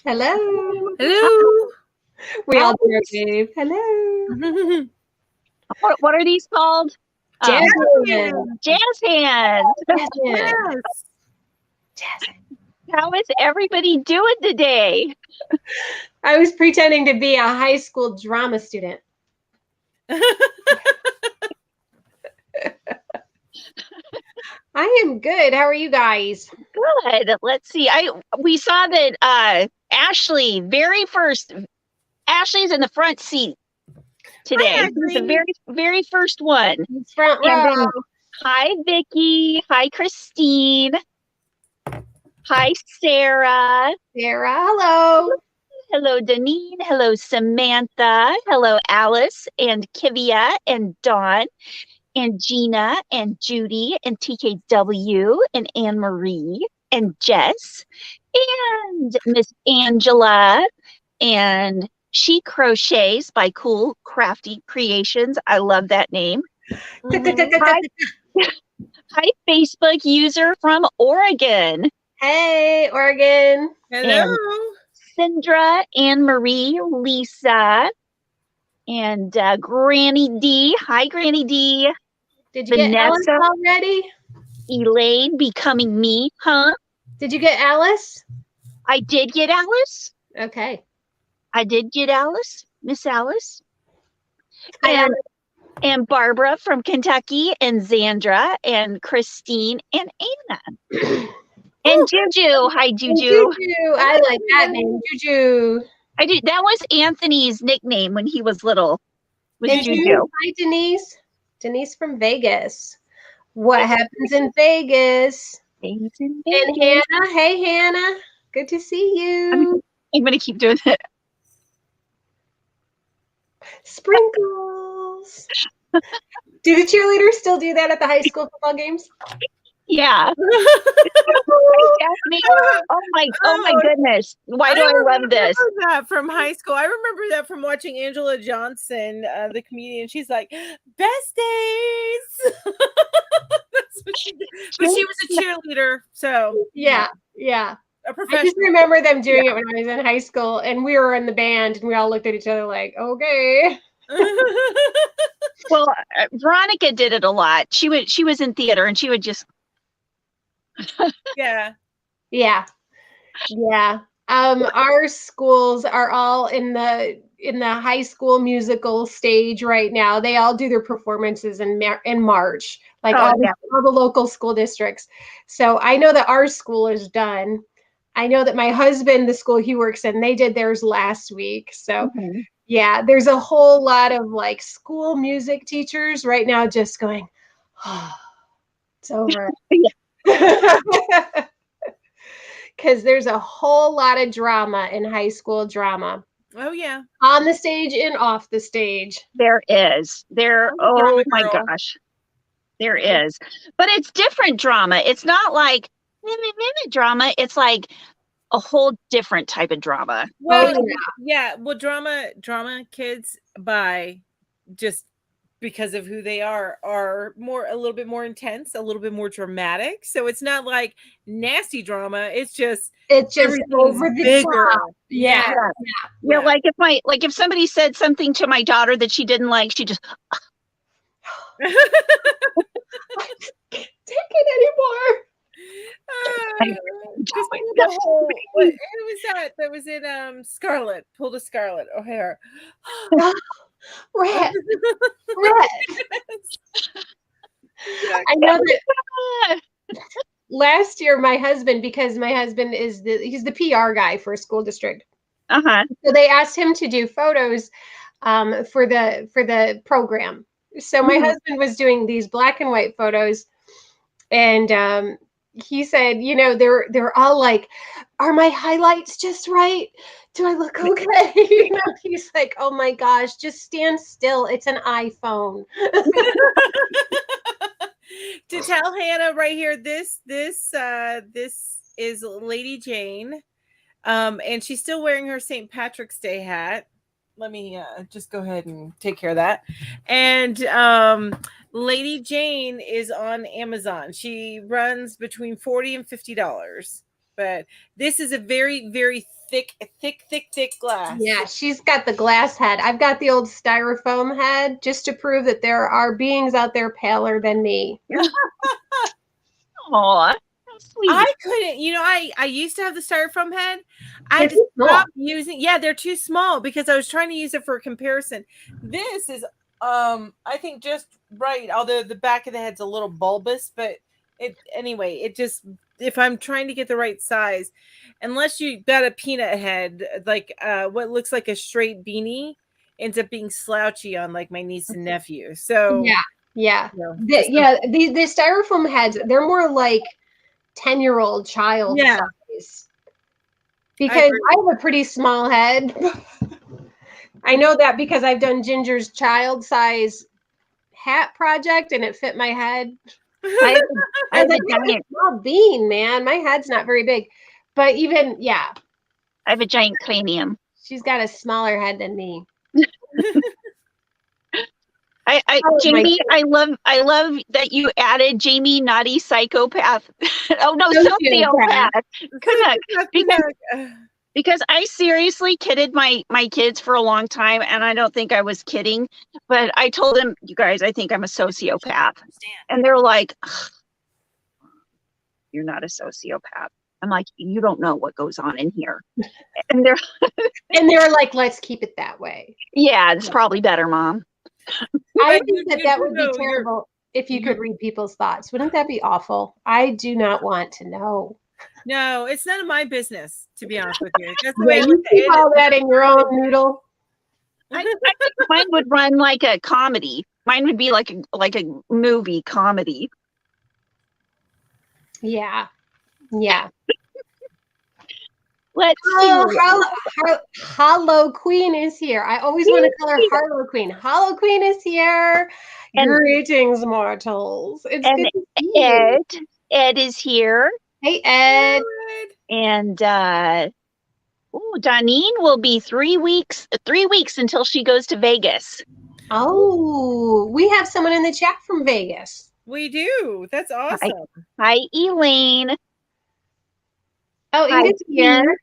Hello. Hello. We all do a wave. Hello. What are these called? Jazz hands. Jazz hands. Yes. Yes. How is everybody doing today? I was pretending to be a high school drama student. I am good. How are you guys? Good. Let's see. We saw that Ashley's in the front seat today. Hi, She's the very first one. Front And row. then, hi, Vicki. Hi, Christine. Hi, Sarah. Sarah, hello. Hello, Deneen. Hello, Samantha. Hello, Alice and Kivia and Dawn and Gina and Judy and TKW and Anne Marie and Jess and Miss Angela, and She Crochets by Cool Crafty Creations. I love that name. Hi, Facebook user from Oregon. Hey, Oregon. Hello. Sindra, Anne Marie, Lisa, and Granny D. Hi, Granny D. Did you get Alice Vanessa. already? Elaine, Becoming Me, huh? Did you get Alice? I did get Alice. Okay. I did get Alice, Miss Alice. Hi, And Barbara from Kentucky, and Zandra, and Christine, and Anna. And Juju. Hi, Juju. Juju. I like that name, Juju. I do. That was Anthony's nickname when he was little. Was And Juju. Hi, Denise. Denise from Vegas. What happens in Vegas? Things in And Vegas. Hannah. Hey, Hannah. Good to see you. I'm going to keep doing it. Sprinkles. Do the cheerleaders still do that at the high school football games? Yeah. Oh my goodness. Why do I love this? I remember that from high school. I remember that from watching Angela Johnson, the comedian. She's like, best days. That's what she did. But she was a cheerleader. So Yeah. a I professional. just remember them doing it when I was in high school, and we were in the band, and we all looked at each other like, okay. Well, Veronica did it a lot. She was in theater, and she would just. Yeah. Yeah. Yeah. Our schools are all in the high school musical stage right now. They all do their performances in March, like Oh yeah. all the local school districts. So I know that our school is done. I know that my husband, the school he works in, they did theirs last week. So Mhm. yeah, there's a whole lot of like school music teachers right now just going, oh, it's over. Because there's a whole lot of drama in high school drama. Oh yeah. On the stage and off the stage. There is. There. I'm a Oh drama my girl. gosh. There is. But it's different drama. It's not like drama. It's like a whole different type of drama. Well, Oh, yeah. Well, drama kids by just because of who they are a little bit more intense, a little bit more dramatic. So it's not like nasty drama. It's just everything's over the bigger. top. Yeah. Yeah, like if somebody said something to my daughter that she didn't like, she just Can't take it anymore. Just the whole, who was that? That was in Scarlet. Pulled a Scarlet O'Hare. Rat. I know that last year my husband, because my husband is he's the PR guy for a school district. So they asked him to do photos for the program. So my husband was doing these black and white photos, and he said, you know, they're all like, are my highlights just right? Do I look okay? You know, he's like, oh my gosh, just stand still. It's an iPhone. To tell Hannah right here, this is Lady Jane, and she's still wearing her St. Patrick's Day hat. Let me just go ahead and take care of that. And Lady Jane is on Amazon. She runs between $40 and $50. But this is a very, very thick glass. Yeah, she's got the glass head. I've got the old styrofoam head, just to prove that there are beings out there paler than me. Aw, sweet. I couldn't, you know, I used to have the styrofoam head. I just stopped using. Yeah, they're too small because I was trying to use it for a comparison. This is I think just right, although the back of the head's a little bulbous, but it just, if I'm trying to get the right size, unless you got a peanut head, like what looks like a straight beanie ends up being slouchy on like my niece and nephew. So yeah. You know, The styrofoam heads, they're more like 10-year-old child size. Because I have a pretty small head. I know that because I've done Ginger's child size hat project and it fit my head. I was like, I'm a small bean, man. My head's not very big. But even, I have a giant cranium. She's got a smaller head than me. Jamie, I love that you added Jamie, naughty psychopath. Oh no, sociopath. Because I seriously kidded my kids for a long time, and I don't think I was kidding. But I told them, you guys, I think I'm a sociopath, and they're like, "You're not a sociopath." I'm like, "You don't know what goes on in here," and they're like, "Let's keep it that way." Yeah, it's probably better, Mom. I think that would be terrible if you could read people's thoughts. Wouldn't that be awful? I do not want to know. No, it's none of my business, to be honest with you. That's the way you keep all that in your own noodle. I think mine would run like a comedy. Mine would be like a movie comedy. Yeah. Let's see. Hollow Queen is here. I always want to call her Harlow Queen. Hollow Queen is here. Greetings, mortals. It's good to see you. Ed is here. Hey, Ed. And Donine will be 3 weeks until she goes to Vegas. Oh, we have someone in the chat from Vegas. We do. That's awesome. Hi Elaine. Oh, Inga's here.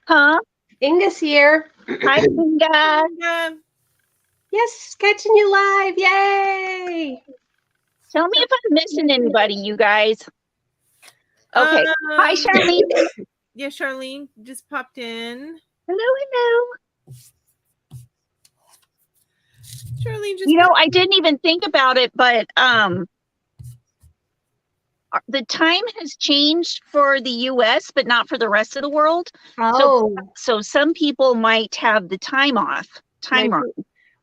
Huh? Inga's here. Hi, Inga. Yes, catching you live. Yay! Tell me if I'm missing anybody, you guys. Okay. Hi, Charlene. Yeah, Charlene just popped in. Hello. Charlene just I didn't even think about it, but the time has changed for the US, but not for the rest of the world. Oh. So some people might have the time off.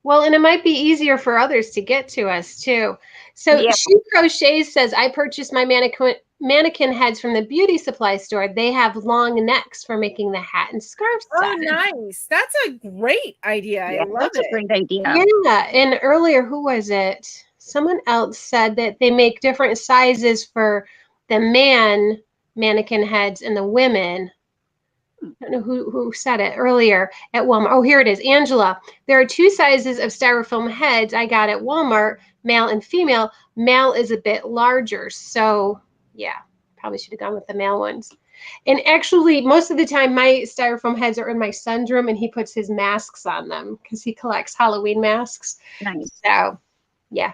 Well, and it might be easier for others to get to us too. So She Crochets says, I purchased my mannequin heads from the beauty supply store. They have long necks for making the hat and scarf set. Oh, nice. That's a great idea. I love it. That's a great idea. Yeah. And earlier, who was it? Someone else said that they make different sizes for the mannequin heads and the women. I don't know who said it earlier at Walmart. Oh, here it is. Angela. There are 2 sizes of styrofoam heads I got at Walmart, male and female. Male is a bit larger. So, yeah, probably should have gone with the male ones. And actually, most of the time, my styrofoam heads are in my son's room, and he puts his masks on them because he collects Halloween masks. Nice. So, yeah.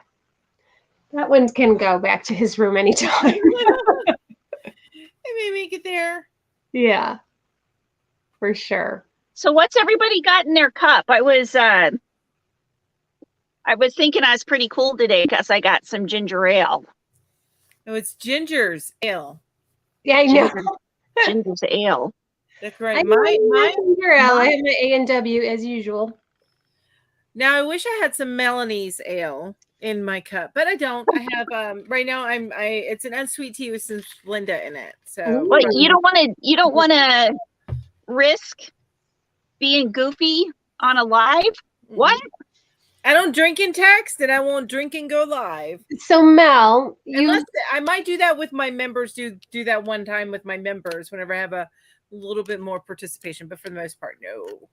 That one can go back to his room anytime. It may make it there. Yeah. For sure. So what's everybody got in their cup? I was thinking I was pretty cool today because I got some ginger ale. Oh, it's Ginger's ale. Yeah, I know. Ginger's ale. That's right. I have my A&W as usual. Now I wish I had some Melanie's ale in my cup, but I don't. I have right now it's an unsweet tea with some Splenda in it. So well, you don't want to risk being goofy on a live. What? I don't drink and text, and I won't drink and go live. So Mel, I might do that with my members. Do that one time with my members whenever I have a little bit more participation, but for the most part, no.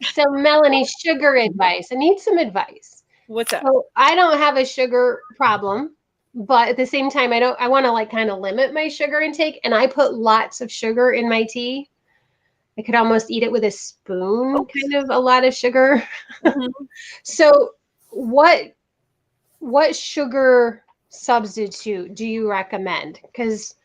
So Melanie, sugar advice. I need some advice. What's up? So I don't have a sugar problem, but at the same time, I want to like kind of limit my sugar intake, and I put lots of sugar in my tea. I could almost eat it with a spoon, kind of a lot of sugar. Mm-hmm. So what sugar substitute do you recommend? Because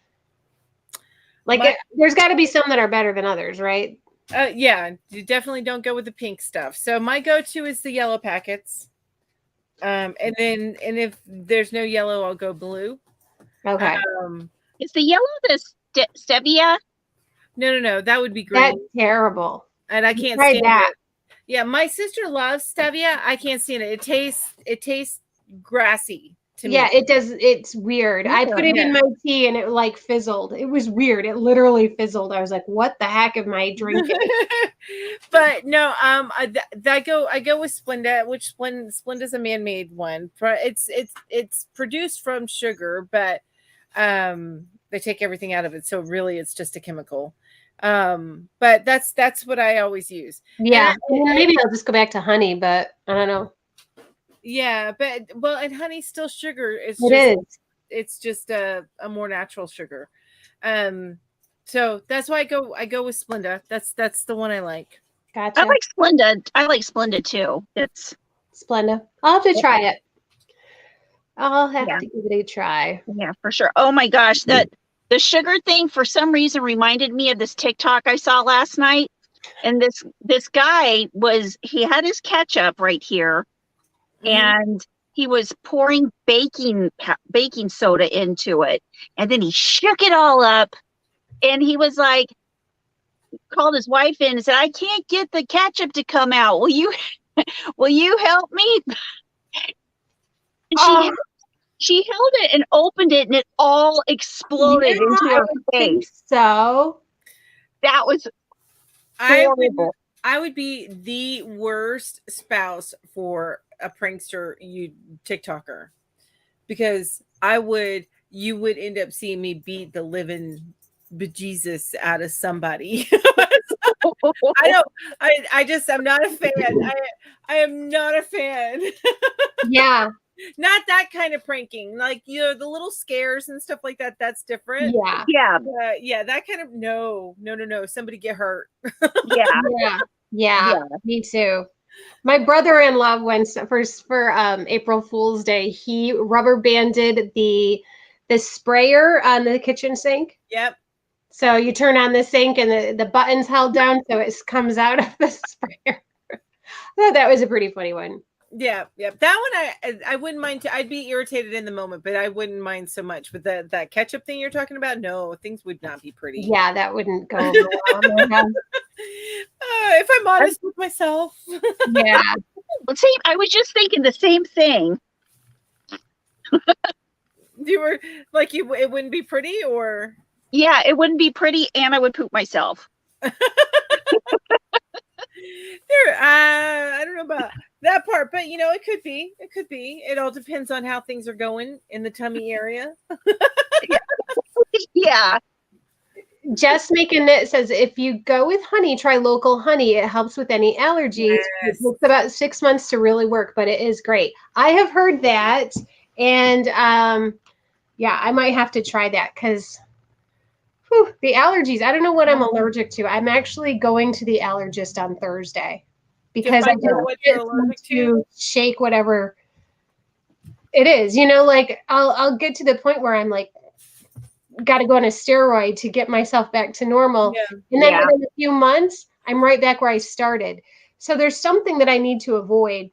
there's got to be some that are better than others, right? Yeah, you definitely don't go with the pink stuff. So my go-to is the yellow packets. And if there's no yellow, I'll go blue. Okay. Is the yellow the stevia? No, that would be green. That's terrible. And I can't stand that. Yeah, my sister loves stevia. I can't stand it. It tastes grassy to me. Yeah, it does. It's weird. I put it in my tea and it like fizzled. It was weird. It literally fizzled. I was like, "What the heck am I drinking?" But no, I go with Splenda, which Splenda's a man-made one. It's produced from sugar, but they take everything out of it, so really it's just a chemical. But that's what I always use. Yeah, maybe I'll just go back to honey, but I don't know. Yeah, but and honey's still sugar. It's just a more natural sugar. So that's why I go with Splenda. That's the one I like. Gotcha. I like Splenda. I like Splenda too. It's Splenda. I'll have to try it. I'll have to give it a try. Yeah, for sure. Oh my gosh, the sugar thing for some reason reminded me of this TikTok I saw last night. And this guy he had his ketchup right here, and he was pouring baking soda into it, and then he shook it all up, and he was like, called his wife in and said, "I can't get the ketchup to come out. Will you help me?" And she held it and opened it, and it all exploded into her face. So that was horrible. I would be the worst spouse for a prankster, TikToker, because you would end up seeing me beat the living bejesus out of somebody. I'm not a fan. I am not a fan. Yeah. Not that kind of pranking, like the little scares and stuff like that. That's different. Yeah. That kind of no. Somebody get hurt. Yeah. Me too. My brother-in-law once for April Fool's Day, he rubber banded the sprayer on the kitchen sink. Yep. So you turn on the sink and the button's held down so it comes out of the sprayer. I thought that was a pretty funny one. Yeah. That one I wouldn't mind. I'd be irritated in the moment, but I wouldn't mind so much. But that ketchup thing you're talking about, no, things would not be pretty. Yeah, that wouldn't go over well. If I'm honest with myself. Yeah. Well, see, I was just thinking the same thing. You were like, it wouldn't be pretty, or? Yeah, it wouldn't be pretty, and I would poop myself. I don't know about that part, but it could be. It could be. It all depends on how things are going in the tummy area. Yeah. Just making it says if you go with honey, try local honey. It helps with any allergies. Yes. It takes about 6 months to really work, but it is great. I have heard that, and yeah, I might have to try that because the allergies. I don't know what I'm allergic to. I'm actually going to the allergist on Thursday because I don't want to shake whatever it is. Like I'll get to the point where I'm like, got to go on a steroid to get myself back to normal. Yeah. And then within a few months, I'm right back where I started. So there's something that I need to avoid.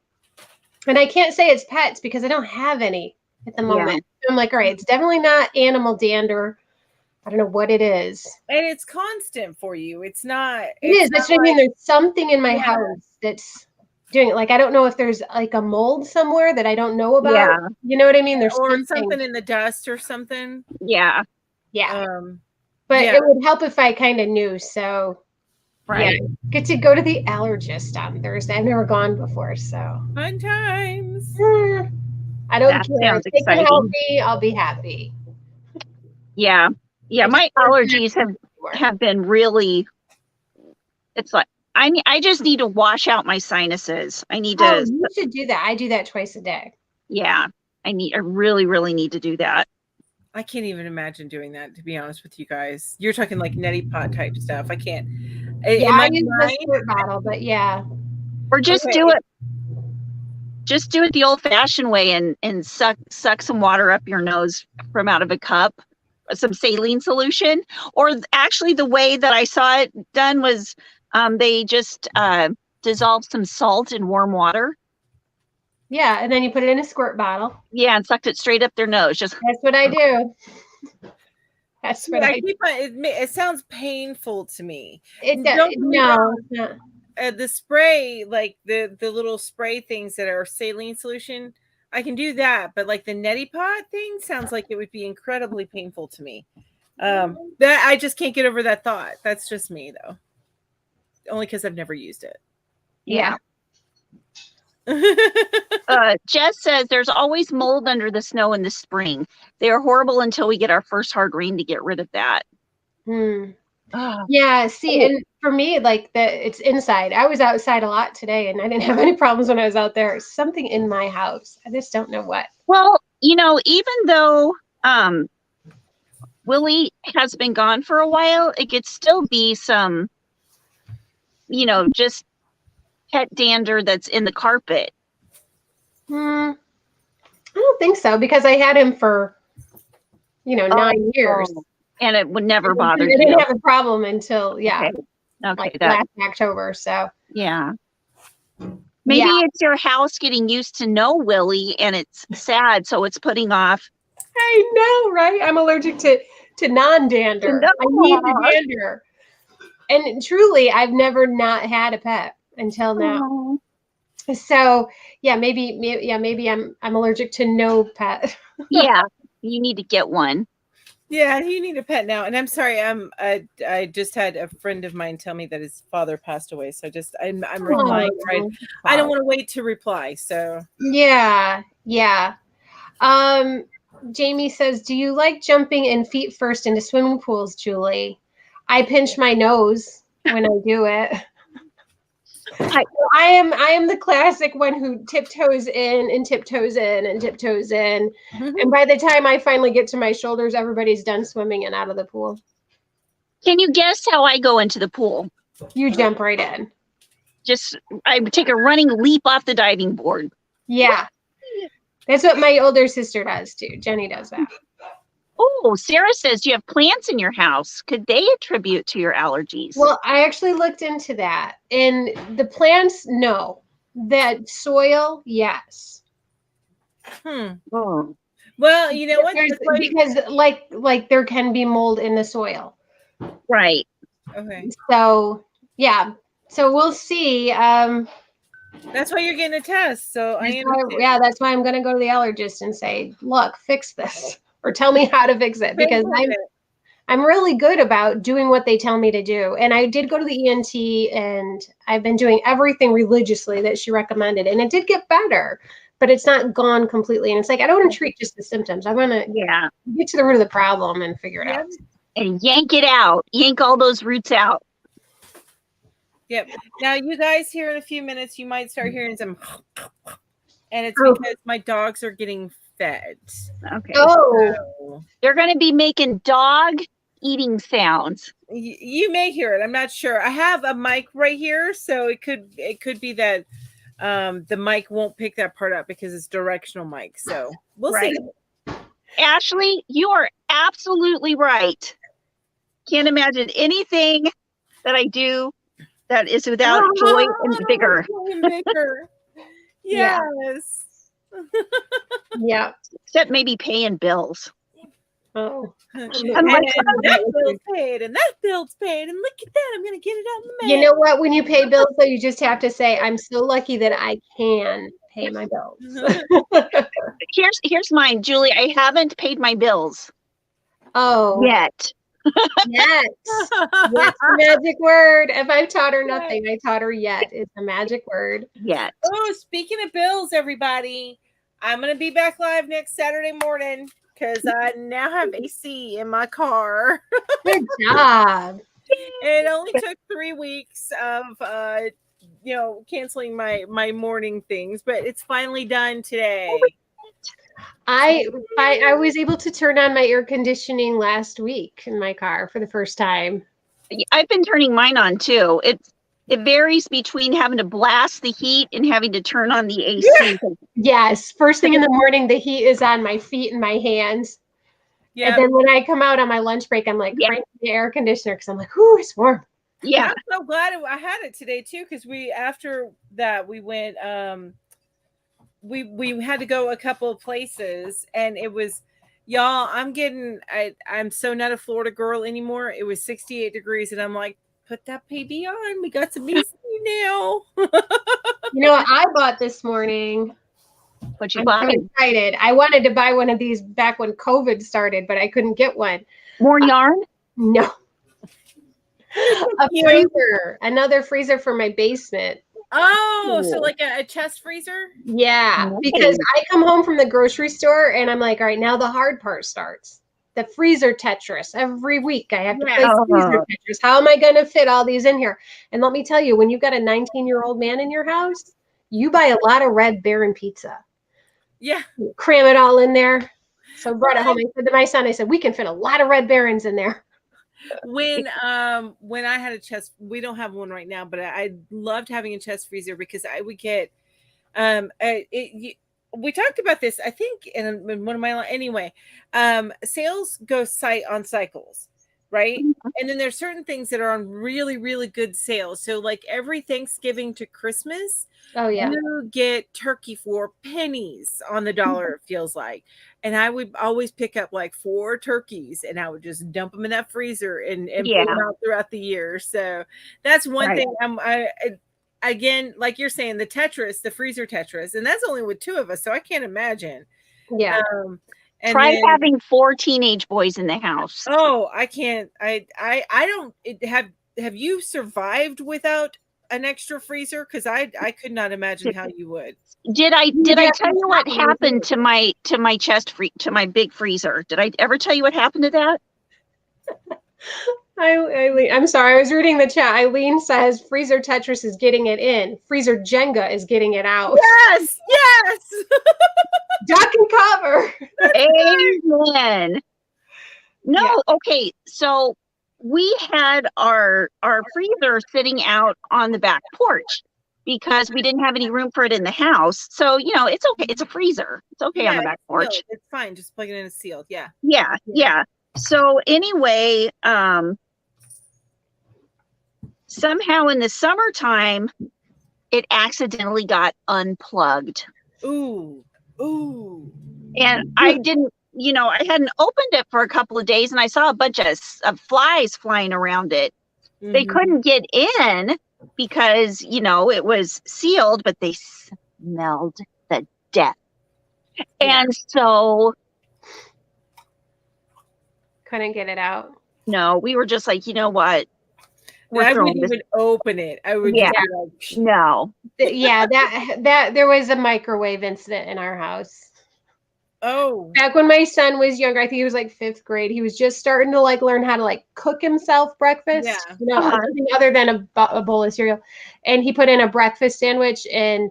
And I can't say it's pets because I don't have any at the moment. Yeah. I'm like, all right, it's definitely not animal dander. I don't know what it is. And it's constant for you. It's not. It is. That's what I mean. There's something in my house that's doing it. Like, I don't know if there's like a mold somewhere that I don't know about. Yeah. You know what I mean? There's something in the dust or something. Yeah. Yeah. But it would help if I kind of knew. So get to go to the allergist on Thursday. I've never gone before. So fun times. I don't care. If they can help me, I'll be happy. Yeah. Yeah. My allergies have been really, it's like, I just need to wash out my sinuses. I need to. You should do that. I do that twice a day. Yeah. I really, really need to do that. I can't even imagine doing that, to be honest with you guys. You're talking like neti pot type stuff. I can't. I use the squirt bottle, but yeah. Or just do it. Just do it the old-fashioned way and suck some water up your nose from out of a cup, some saline solution. Or actually, the way that I saw it done was they just dissolved some salt in warm water. Yeah, and then you put it in a squirt bottle. Yeah, and sucked it straight up their nose. That's what I do. That's what I do. It sounds painful to me. No. The spray, like the little spray things that are saline solution, I can do that. But like the neti pot thing sounds like it would be incredibly painful to me. That I just can't get over that thought. That's just me, though. Only because I've never used it. Yeah. Jess says there's always mold under the snow in the spring. They are horrible until we get our first hard rain to get rid of that. Yeah, see, and for me, like it's inside. I was outside a lot today and I didn't have any problems when I was out there. Something in my house. I just don't know what. Well, even though Willie has been gone for a while, it could still be some, just pet dander that's in the carpet. I don't think so because I had him for 9 years and it would never bother you. I didn't have a problem until okay, like last October. So maybe it's your house getting used to no Willie and it's sad, so it's putting off. I know, right? I'm allergic to non-dander. I need the dander. And truly, I've never not had a pet until now. So maybe I'm allergic to no pet. Yeah, you need to get one. Yeah, you need a pet now. And I'm sorry, I just had a friend of mine tell me that his father passed away. So I'm replying. Right? I don't want to wait to reply. So yeah. Jamie says, "Do you like jumping in feet first into swimming pools, Julie?" I pinch my nose when I do it. I am the classic one who tiptoes in and tiptoes in and tiptoes in. And by the time I finally get to my shoulders, everybody's done swimming and out of the pool. Can you guess how I go into the pool? You jump right in. I would take a running leap off the diving board. Yeah. That's what my older sister does too. Jenny does that. Oh, Sarah says you have plants in your house. Could they attribute to your allergies? Well, I actually looked into that. And the plants, no. That soil, yes. Oh. Well, you know what? Because like there can be mold in the soil. Right. Okay. So yeah. So we'll see. That's why you're getting a test. So that's why I'm gonna go to the allergist and say, look, fix this. Or tell me how to fix it. Because I'm really good about doing what they tell me to do. And I did go to the ENT and I've been doing everything religiously that she recommended. And it did get better, but it's not gone completely. And it's like, I don't want to treat just the symptoms. I want to get to the root of the problem and figure it out. And yank it out. Yank all those roots out. Yep. Now, you guys, here in a few minutes, you might start hearing some, and it's because my dogs are getting fed. Okay. So they're going to be making dog eating sounds. You may hear it. I'm not sure. I have a mic right here, so it could be that the mic won't pick that part up because it's directional mic. So we'll see. Ashley, you are absolutely right. Can't imagine anything that I do that is without joy and vigor. Yes. Yeah. Except maybe paying bills. Oh. And that bill's paid, and that bill's paid, and look at that. I'm going to get it out in the mail. You know what? When you pay bills, though, you just have to say, I'm so lucky that I can pay my bills. Here's mine, Julie. I haven't paid my bills. Oh. Yet. Yet. That's the magic word. If I've taught her nothing, I taught her yet. It's a magic word. Yet. Oh, speaking of bills, everybody, I'm going to be back live next Saturday morning because I now have AC in my car. Good job. It only took 3 weeks of canceling my morning things, but it's finally done today. I was able to turn on my air conditioning last week in my car for the first time. I've been turning mine on too. It varies between having to blast the heat and having to turn on the AC. Yes. First thing in the morning, the heat is on my feet and my hands. Yeah. And then when I come out on my lunch break, I'm like cranking the air conditioner because I'm like, ooh, it's warm. Yeah. I'm so glad I had it today too, because after that we went we had to go a couple of places, and it was, y'all, I'm so not a Florida girl anymore. It was 68 degrees, and I'm like, put that baby on. We got some AC now. You know what I bought this morning? What you bought? I'm so excited. I wanted to buy one of these back when COVID started, but I couldn't get one. More yarn? No. A freezer. Another freezer for my basement. Oh, so like a chest freezer? Yeah, because I come home from the grocery store and I'm like, all right, now the hard part starts. The freezer Tetris. Every week I have to play freezer Tetris. How am I going to fit all these in here? And let me tell you, when you've got a 19-year-old man in your house, you buy a lot of Red Baron pizza. Yeah. You cram it all in there. So I brought it home. I said to my son, I said, we can fit a lot of Red Barons in there. When I had a chest, we don't have one right now, but I loved having a chest freezer because I would get we talked about this, I think, in one of my sales go on cycles, right? Mm-hmm. And then there's certain things that are on really, really good sales. So like every Thanksgiving to Christmas, you get turkey for pennies on the dollar, it feels like. And I would always pick up like 4 turkeys and I would just dump them in that freezer and put them out throughout the year. So that's one thing again, like you're saying, the freezer Tetris, and that's only with 2 of us. So I can't imagine. Yeah. Try having 4 teenage boys in the house. Oh, I can't. I don't have you survived without an extra freezer? Because I could not imagine how you would. Did I tell you what happened to my to my big freezer? Did I ever tell you what happened to that? I'm sorry, I was reading the chat. Eileen says freezer Tetris is getting it in. Freezer Jenga is getting it out. Yes. Duck and cover. Amen. No, okay. So we had our freezer sitting out on the back porch. because we didn't have any room for it in the house. So, it's okay. It's a freezer. It's okay on the back porch. Sealed. It's fine. Just plug it in and sealed. Yeah. Yeah. So anyway, somehow in the summertime, it accidentally got unplugged. Ooh. And I didn't, I hadn't opened it for a couple of days, and I saw a bunch of flies flying around it. Mm-hmm. They couldn't get in because, it was sealed, but they smelled the death. Yeah. And so couldn't get it out. No, we were just like, you know what? I wouldn't even open it. I would just be like, no. Yeah, that there was a microwave incident in our house. Oh. Back when my son was younger, I think he was like 5th grade. He was just starting to learn how to cook himself breakfast. Yeah. Something other than a bowl of cereal. And he put in a breakfast sandwich and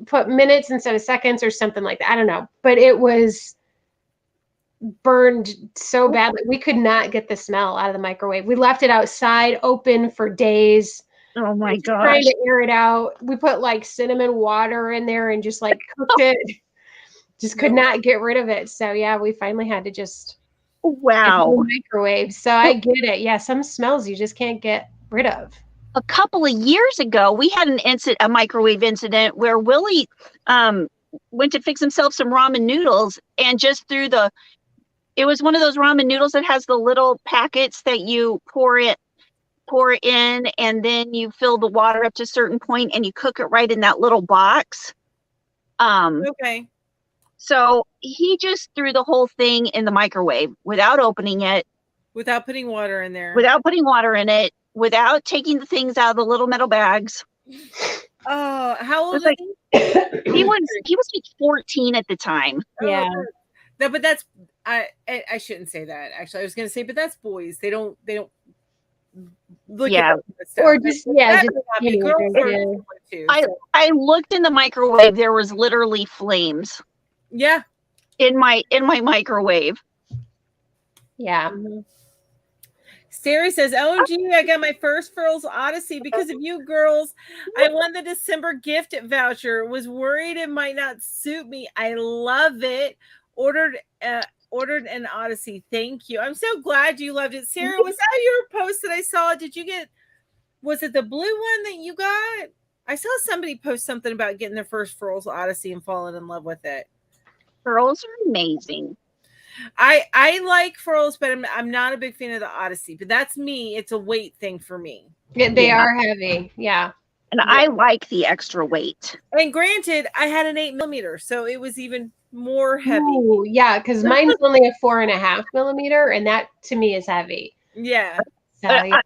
put minutes instead of seconds or something like that. I don't know. But it was burned so bad that we could not get the smell out of the microwave. We left it outside open for days. Oh my gosh. Trying to air it out. We put cinnamon water in there and just cooked it. Just could not get rid of it. So yeah, we finally had to just microwave. So I get it. Yeah, some smells you just can't get rid of. A couple of years ago, we had a microwave incident where Willie went to fix himself some ramen noodles and just threw it was one of those ramen noodles that has the little packets that you pour in, and then you fill the water up to a certain point and you cook it right in that little box. Okay. So he just threw the whole thing in the microwave without opening it. Without putting water in there. Without putting water in it. Without taking the things out of the little metal bags. Oh, how old is he? He was like 14 at the time. Yeah. No, but that's I shouldn't say that. Actually, I was going to say, but that's boys. They don't look at stuff. Or just I looked in the microwave. There was literally flames. Yeah. In my microwave. Yeah. Mm-hmm. Sarah says, OMG, I got my first Furls Odyssey because of you girls. I won the December gift voucher. Was worried it might not suit me. I love it. Ordered an Odyssey. Thank you. I'm so glad you loved it. Sarah, was that your post that I saw? Was it the blue one that you got? I saw somebody post something about getting their first Furls Odyssey and falling in love with it. Furls are amazing. I like furls, but I'm not a big fan of the Odyssey. But that's me. It's a weight thing for me. Yeah, they are heavy. Yeah. And I like the extra weight. And granted, I had an 8mm, so it was even more heavy. Ooh, yeah, because mine's only a 4.5mm, and that to me is heavy. Yeah. So, yeah.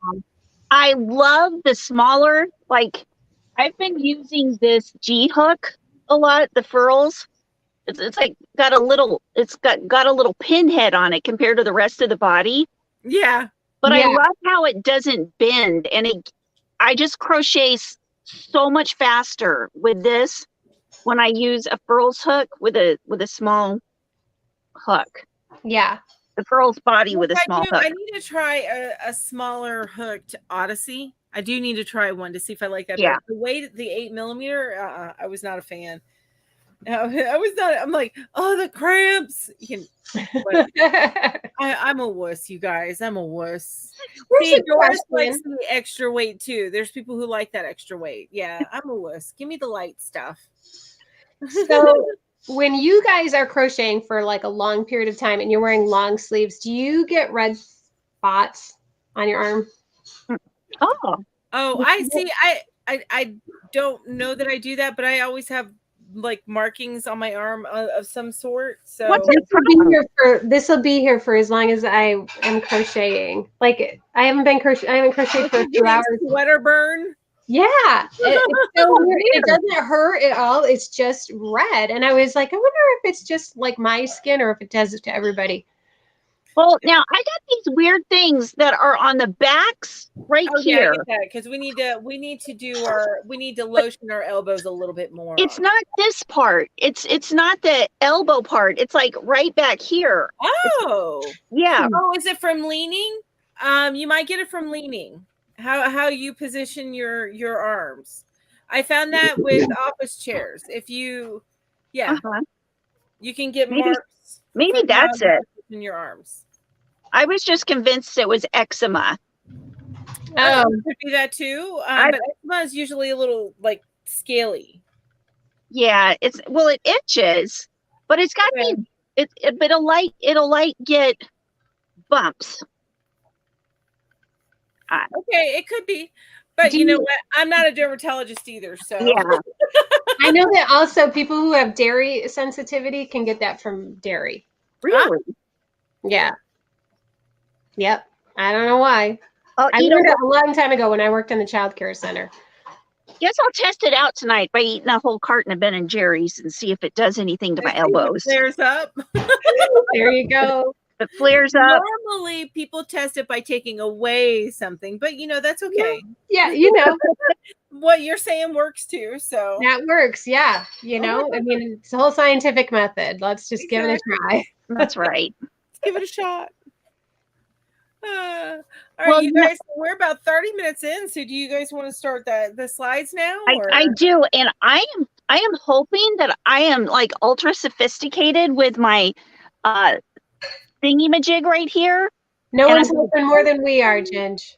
I love the smaller. I've been using this G hook a lot. The furls. It's got a little pin head on it compared to the rest of the body. Yeah. But I love how it doesn't bend, and I just crochet so much faster with this when I use a furls hook with a small hook. Yeah. The furls body with a small hook. I need to try a smaller hooked Odyssey. I do need to try one to see if I like that. Yeah. But the weight, the 8mm, I was not a fan. I was not. I'm like, oh, the cramps. I'm a wuss, you guys. I'm a wuss. See, Doris likes the extra weight too. There's people who like that extra weight. Yeah, I'm a wuss. Give me the light stuff. So when you guys are crocheting for a long period of time and you're wearing long sleeves, do you get red spots on your arm? Oh, I see. I don't know that I do that, but I always have markings on my arm of some sort. So this will be here for as long as I am crocheting. I haven't crocheted for a few hours. Sweater burn. Yeah, it's so weird. It doesn't hurt at all. It's just red, and I was like, I wonder if it's just my skin or if it does it to everybody. Well, now I got these weird things that are on the backs here. Because we need to lotion our elbows a little bit more. It's not this part. It's not the elbow part. It's right back here. Oh, yeah. Oh, is it from leaning? You might get it from leaning. How you position your arms. I found that with office chairs. If you, you can get marks. Maybe that's it. In your arms. I was just convinced it was eczema. Could be that too. But eczema is usually a little like scaly. Yeah, it itches, but it's got but it'll get bumps. Okay, it could be. But you know what? I'm not a dermatologist either, so yeah. I know that also people who have dairy sensitivity can get that from dairy. Really? Yeah. Yep. I don't know why. Oh, I learned it a long time ago when I worked in the child care center. Guess I'll test it out tonight by eating a whole carton of Ben & Jerry's and see if it does anything to my elbows. Flares up. There you go. It flares up. Normally, people test it by taking away something, but you know that's okay. Yeah, you know what you're saying works too. So that works. Yeah, you know, I mean, it's a whole scientific method. Let's just give it a try. That's right. Let's give it a shot. All right, you guys. We're about 30 minutes in. So, do you guys want to start the slides now? I do, and I am hoping that I am like ultra sophisticated with my thingy-majig right here. No one's hoping more than we are, Ginge.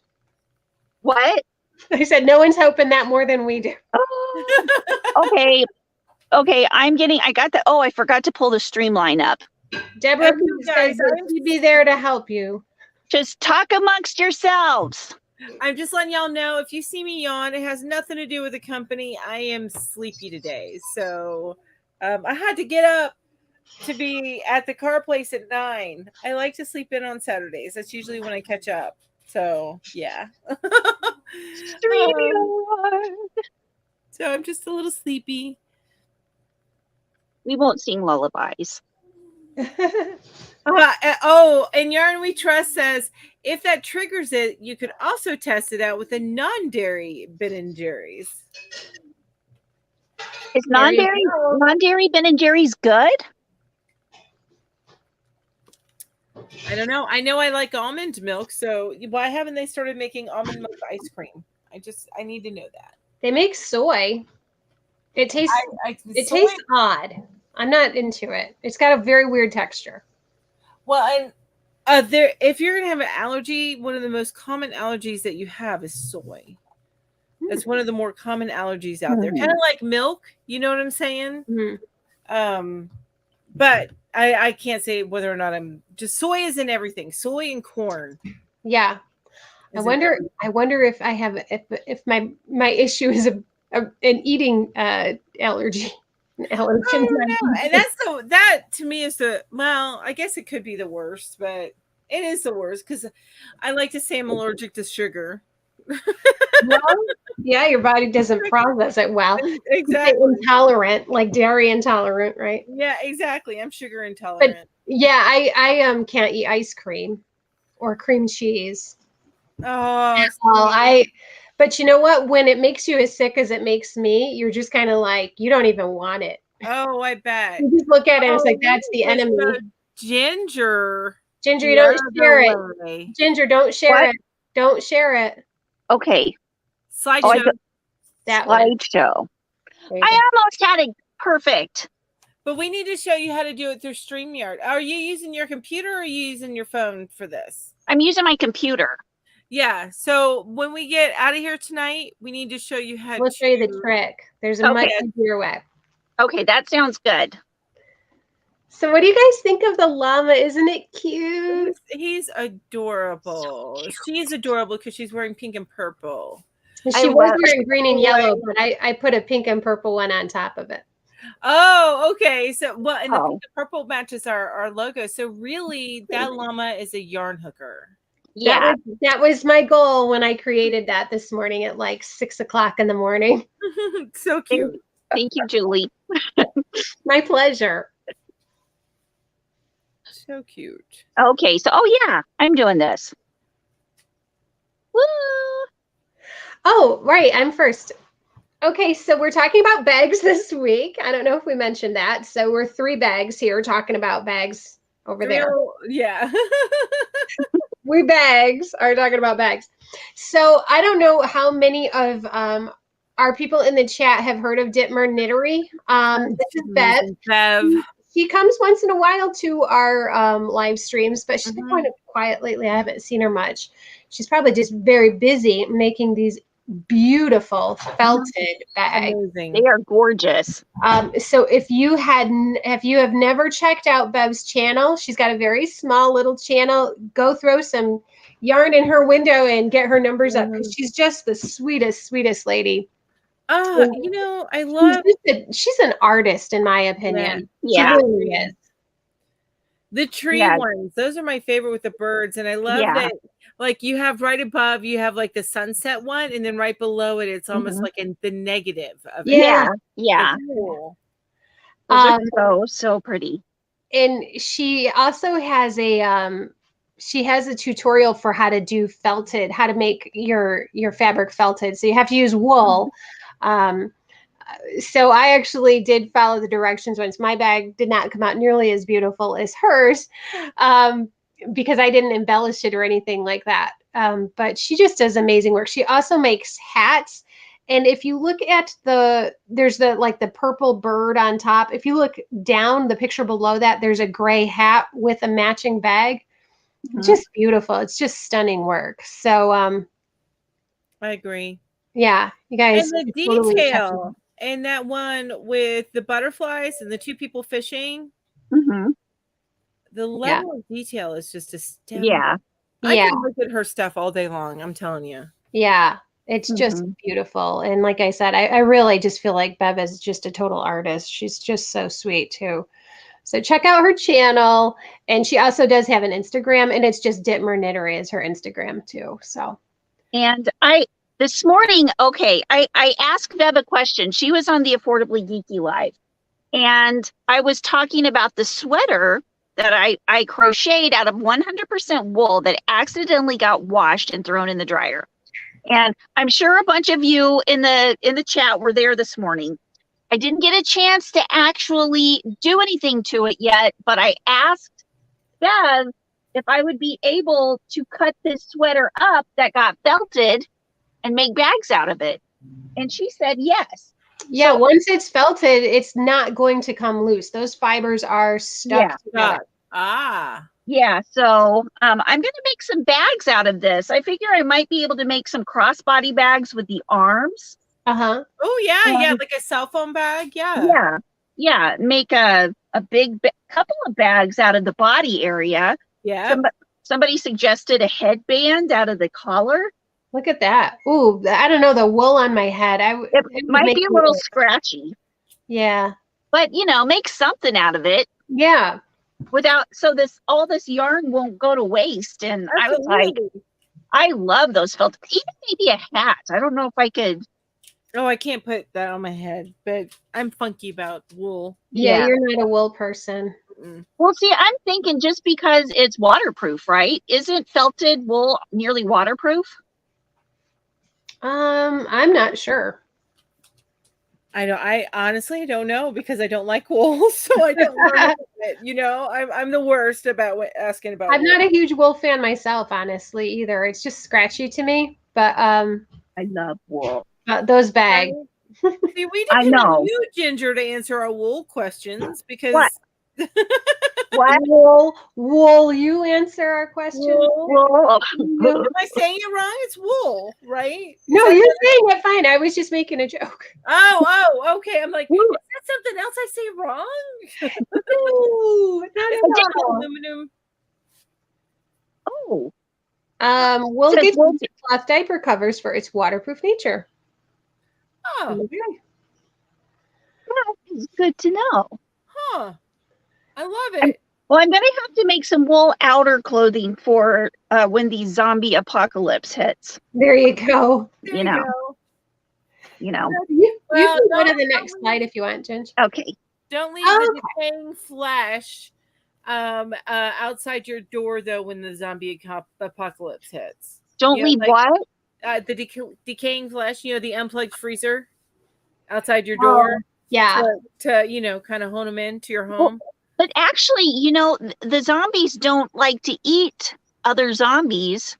What? I said no one's hoping that more than we do. Okay. I forgot to pull the streamline up. Deborah says she'd be there to help you. Just talk amongst yourselves. I'm just letting y'all know, if you see me yawn, it has nothing to do with the company. I am sleepy today. So I had to get up to be at the car place at 9. I like to sleep in on Saturdays. That's usually when I catch up. So yeah. So I'm just a little sleepy. We won't sing lullabies. And Yarn We Trust says, if that triggers it, you could also test it out with a non-dairy Ben & Jerry's. Is non-dairy Ben & Jerry's good? I don't know. I know I like almond milk, so why haven't they started making almond milk ice cream? I need to know that. They make soy. It tastes tastes odd. I'm not into it. It's got a very weird texture. Well, and if you're gonna have an allergy, one of the most common allergies that you have is soy. That's one of the more common allergies out there. Kind of like milk, you know what I'm saying? Mm-hmm. But I can't say whether or not soy is in everything. Soy and corn. Yeah. I wonder if I have if my issue is an eating allergy. Allergen. And that to me is I guess it could be the worst, but it is the worst because I like to say I'm allergic to sugar. Well, yeah, your body doesn't process it well. Exactly. Intolerant, like dairy intolerant, right? Yeah, exactly. I'm sugar intolerant. But yeah, I can't eat ice cream or cream cheese. But you know what? When it makes you as sick as it makes me, you're just kind of like, you don't even want it. Oh, I bet. You just look at it and it's like, that's the enemy. Ginger, you don't share it. Ginger, don't share it. Don't share it. Okay. Slideshow. Slideshow. I almost had it perfect. But we need to show you how to do it through StreamYard. Are you using your computer or are you using your phone for this? I'm using my computer. Yeah. So when we get out of here tonight, we need to show you how We'll show you the trick. There's a much easier way. Okay, that sounds good. So what do you guys think of the llama? Isn't it cute? He's adorable. She's adorable because she's wearing pink and purple. She was wearing green and yellow, but I put a pink and purple one on top of it. Oh, okay. So, the pink and purple matches our logo. So really, that llama is a yarn hooker. Yeah. That was my goal when I created that this morning at like 6 o'clock in the morning. So cute. Thank you, Julie. My pleasure. So cute. Okay, so I'm doing this. Woo! Oh, right, I'm first. Okay, so we're talking about bags this week. I don't know if we mentioned that. So we're 3 bags here talking about bags over there. Yeah. We bags are talking about bags. So I don't know how many of our people in the chat have heard of Ditmer Knittery. This is Bev. She comes once in a while to our live streams, but she's been kind of quiet lately. I haven't seen her much. She's probably just very busy making these beautiful felted bags. Amazing. They are gorgeous. So if you have never checked out Bev's channel, she's got a very small little channel. Go throw some yarn in her window and get her numbers up, because she's just the sweetest lady. You know, I love. She's an artist, in my opinion. Yeah. She really is. The tree ones, those are my favorite with the birds, and I love that. Like you have right above, you have like the sunset one, and then right below it, it's almost like the negative of it. Yeah. Cool. So pretty. And she also has a tutorial for how to do felted, how to make your fabric felted. So you have to use wool. So I actually did follow the directions once. My bag did not come out nearly as beautiful as hers, because I didn't embellish it or anything like that. But she just does amazing work. She also makes hats. And if you look at there's the purple bird on top. If you look down the picture below that, there's a gray hat with a matching bag. Just beautiful. It's just stunning work. So I agree. Yeah, you guys. And the detail and that one with the butterflies and the two people fishing. The level of detail is just astounding. I can look at her stuff all day long. I'm telling you. Yeah, it's just beautiful. And like I said, I really just feel like Bev is just a total artist. She's just so sweet too. So check out her channel. And she also does have an Instagram, and it's just Ditmer Knittery is her Instagram too. So. And this morning, I asked Bev a question. She was on the Affordably Geeky Live, and I was talking about the sweater that I crocheted out of 100% wool that accidentally got washed and thrown in the dryer. And I'm sure a bunch of you in the chat were there this morning. I didn't get a chance to actually do anything to it yet, but I asked Bev if I would be able to cut this sweater up that got felted and make bags out of it. And she said yes. Yeah, so, once it's felted, it's not going to come loose. Those fibers are stuck together. Yeah, so I'm going to make some bags out of this. I figure I might be able to make some crossbody bags with the arms. Oh, yeah, like a cell phone bag. Yeah, make a big couple of bags out of the body area. Yeah. Somebody suggested a headband out of the collar. Look at that. Ooh, I don't know, the wool on my head. It might be a little scratchy. Yeah. But, make something out of it. Yeah. All this yarn won't go to waste. And I was like, I love those felt. Even maybe a hat. I don't know if I could. Oh, I can't put that on my head, but I'm funky about wool. Yeah. You're not a wool person. Well, see, I'm thinking just because it's waterproof, right? Isn't felted wool nearly waterproof? I'm not sure. I honestly don't know, because I don't like wool, so I don't know it. I'm the worst about asking about. I'm not a huge wool fan myself, honestly, either. It's just scratchy to me. But I love wool. Those bags. See, we depend on you, Ginger, to answer our wool questions, because What? Wool, you answer our question. Wool. Am I saying it wrong? It's wool, right? No, you're saying it fine. I was just making a joke. Oh, okay. I'm like, is that something else I say wrong? Ooh, not at all. Aluminum. Oh. Wool gets cloth diaper covers for its waterproof nature. Oh, okay. It's good to know. Huh. I love it. Well, I'm going to have to make some wool outer clothing for when the zombie apocalypse hits. There you go. You know. You can go to the next slide if you want, Ginge. Okay. Don't leave the decaying flesh outside your door, though, when the zombie apocalypse hits. Don't leave what? The decaying flesh, the unplugged freezer outside your door. Yeah. To kind of hone them into your home. But actually, the zombies don't like to eat other zombies.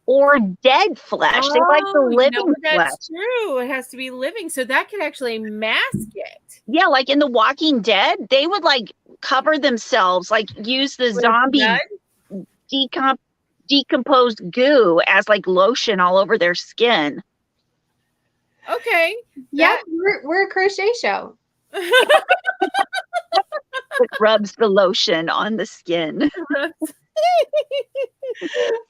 or dead flesh. They like the living flesh. That's true. It has to be living, so that could actually mask it. Yeah, like in The Walking Dead, they would like cover themselves, like use the zombie decomposed goo as like lotion all over their skin. Okay. Yeah, we're a crochet show. It rubs the lotion on the skin.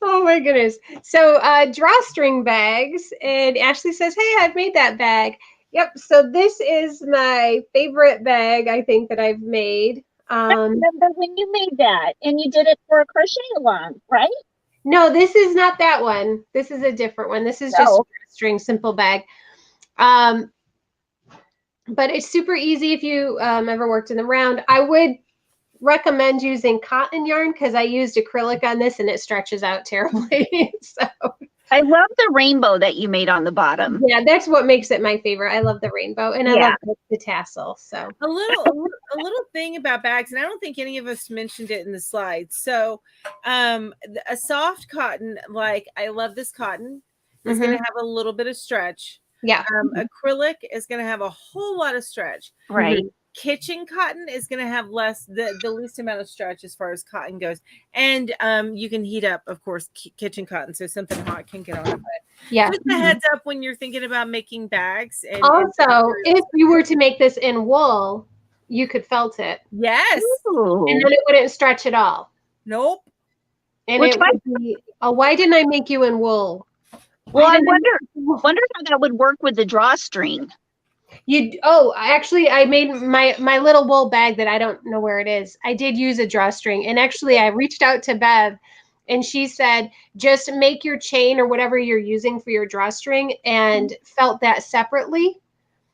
Oh my goodness. So drawstring bags, and Ashley says, hey, I've made that bag. Yep. So this is my favorite bag, I think, that I've made. I remember when you made that and you did it for a crochet along, right? No, this is not that one. This is a different one. This is just a string simple bag. But it's super easy if you ever worked in the round. I would recommend using cotton yarn because I used acrylic on this and it stretches out terribly. So I love the rainbow that you made on the bottom. Yeah, that's what makes it my favorite. I love the rainbow and I love the tassel. So a little thing about bags, and I don't think any of us mentioned it in the slides. So a soft cotton, like I love this cotton, is going to have a little bit of stretch. Yeah. Acrylic is going to have a whole lot of stretch. Right. Kitchen cotton is going to have the least amount of stretch as far as cotton goes. And you can heat up, of course, kitchen cotton, so something hot can get on it. Yeah. Just a heads up when you're thinking about making bags. And also, if you were to make this in wool, you could felt it. Yes. Ooh. And then it wouldn't stretch at all. Nope. And it would be, why didn't I make you in wool? Well, I wonder how that would work with the drawstring. Actually, I made my little wool bag that I don't know where it is. I did use a drawstring, and actually I reached out to Bev and she said, just make your chain or whatever you're using for your drawstring and felt that separately.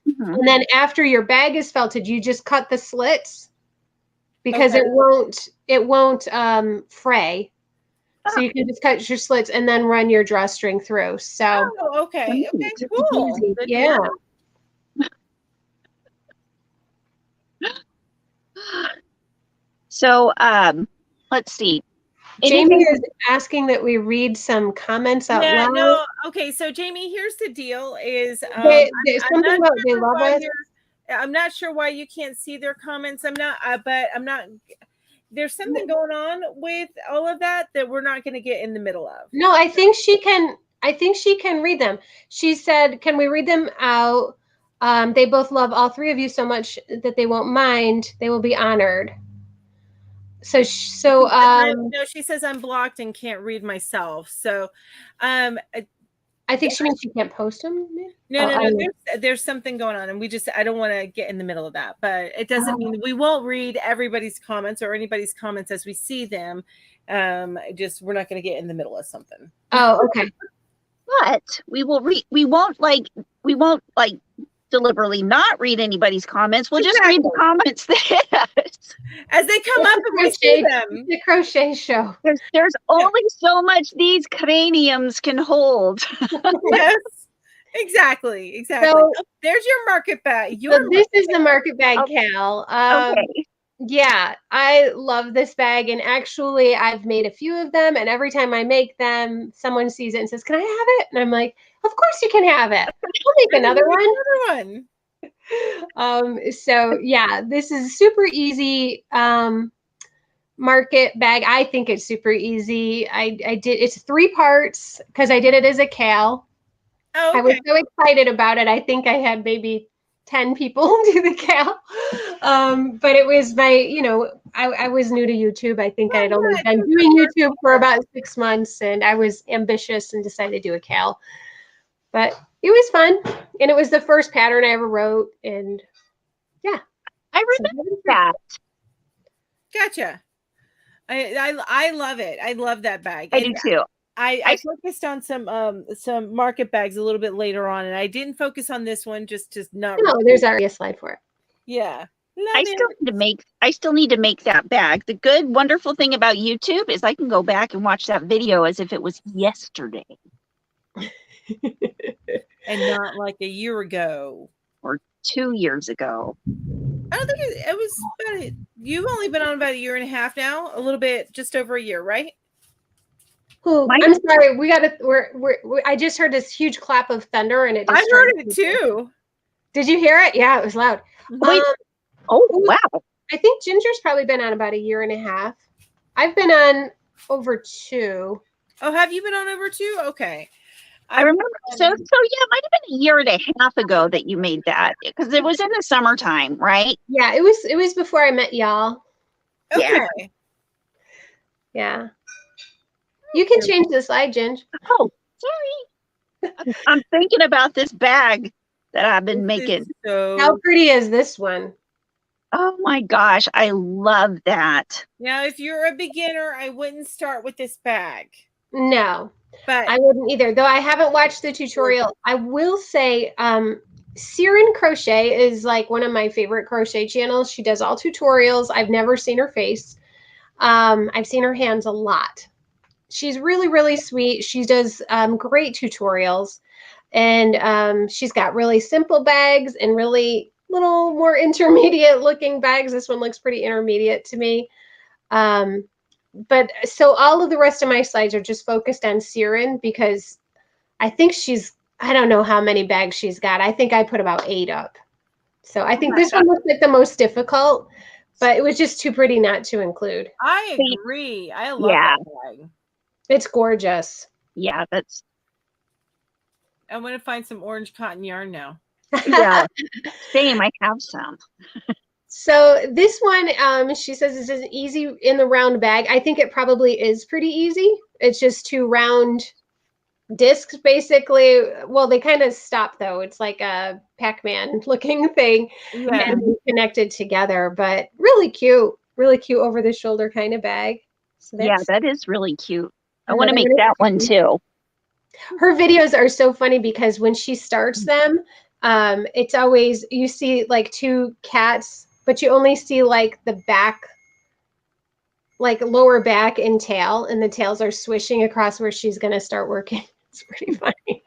Mm-hmm. And then after your bag is felted, you just cut the slits because it won't fray. So you can just cut your slits and then run your drawstring through. So okay, cool. Yeah. So let's see. Jamie is asking that we read some comments out loud. No, okay. So Jamie, here's the deal: is there's something about they love us. I'm not sure why you can't see their comments. There's something going on with all of that we're not going to get in the middle of. No, I think she can read them. She said, "Can we read them out? They both love all three of you so much that they won't mind. They will be honored." So no, she says I'm blocked and can't read myself. So, I think she means she can't post them. No. There's something going on, and I don't want to get in the middle of that. But it doesn't mean we won't read everybody's comments or anybody's comments as we see them. We're not going to get in the middle of something. Oh, okay. But we will read. We won't deliberately not read anybody's comments. We'll just read the comments as they come up and we see them. The crochet show. There's only so much these craniums can hold. Yes, exactly. So, there's your market bag. This is the market bag, Cal. Okay. Yeah, I love this bag, and actually, I've made a few of them. And every time I make them, someone sees it and says, "Can I have it?" And I'm like, "Of course you can have it. I'll make another one." So yeah, this is super easy market bag. I think it's super easy. It's 3 parts because I did it as a Cal. Oh, okay. I was so excited about it. I think I had maybe 10 people do the Cal. But it was I was new to YouTube. I think I had only been doing YouTube for about 6 months, and I was ambitious and decided to do a Cal. But it was fun, and it was the first pattern I ever wrote, and yeah. I remember that. Gotcha. I love it. I love that bag. I do too. I focused on some market bags a little bit later on, and I didn't focus on this one just not. No, there's already a slide for it. Yeah. I still need to make that bag. The good, wonderful thing about YouTube is I can go back and watch that video as if it was yesterday. And not like a year ago. Or 2 years ago. I don't think it was you've only been on about a year and a half now, a little bit, just over a year, right? Ooh, I'm sorry. We gotta. I just heard this huge clap of thunder, and I heard it too. Did you hear it? Yeah, it was loud. Wait. Wow. I think Ginger's probably been on about a year and a half. I've been on over 2. Oh, have you been on over 2? Okay. I remember. So yeah, it might have been a year and a half ago that you made that, because it was in the summertime, right? Yeah, it was before I met y'all. Okay. Yeah. You can change the slide, Ginger. Oh, sorry. I'm thinking about this bag that I've been making. How pretty is this one? Oh my gosh, I love that. Now, if you're a beginner, I wouldn't start with this bag. No, but I wouldn't either. Though I haven't watched the tutorial. I will say, Siren Crochet is like one of my favorite crochet channels. She does all tutorials. I've never seen her face. I've seen her hands a lot. She's really, really sweet. She does great tutorials, and she's got really simple bags and really little more intermediate looking bags. This one looks pretty intermediate to me. But so all of the rest of my slides are just focused on Siren, because I think I don't know how many bags she's got. I think I put about 8 up. So I think this one looks like the most difficult, but it was just too pretty not to include. I agree. I love that bag. It's gorgeous. Yeah, I'm going to find some orange cotton yarn now. Yeah, same. I have some. So this one, she says, is an easy in the round bag. I think it probably is pretty easy. It's just 2 round discs, basically. Well, they kind of stop though. It's like a Pac-Man looking thing, and connected together. But really cute over the shoulder kind of bag. So yeah, that is really cute. I want to make that one too. Her videos are so funny because when she starts them, it's always, you see like 2 cats, but you only see like the back, like lower back and tail, and the tails are swishing across where she's going to start working. It's pretty funny.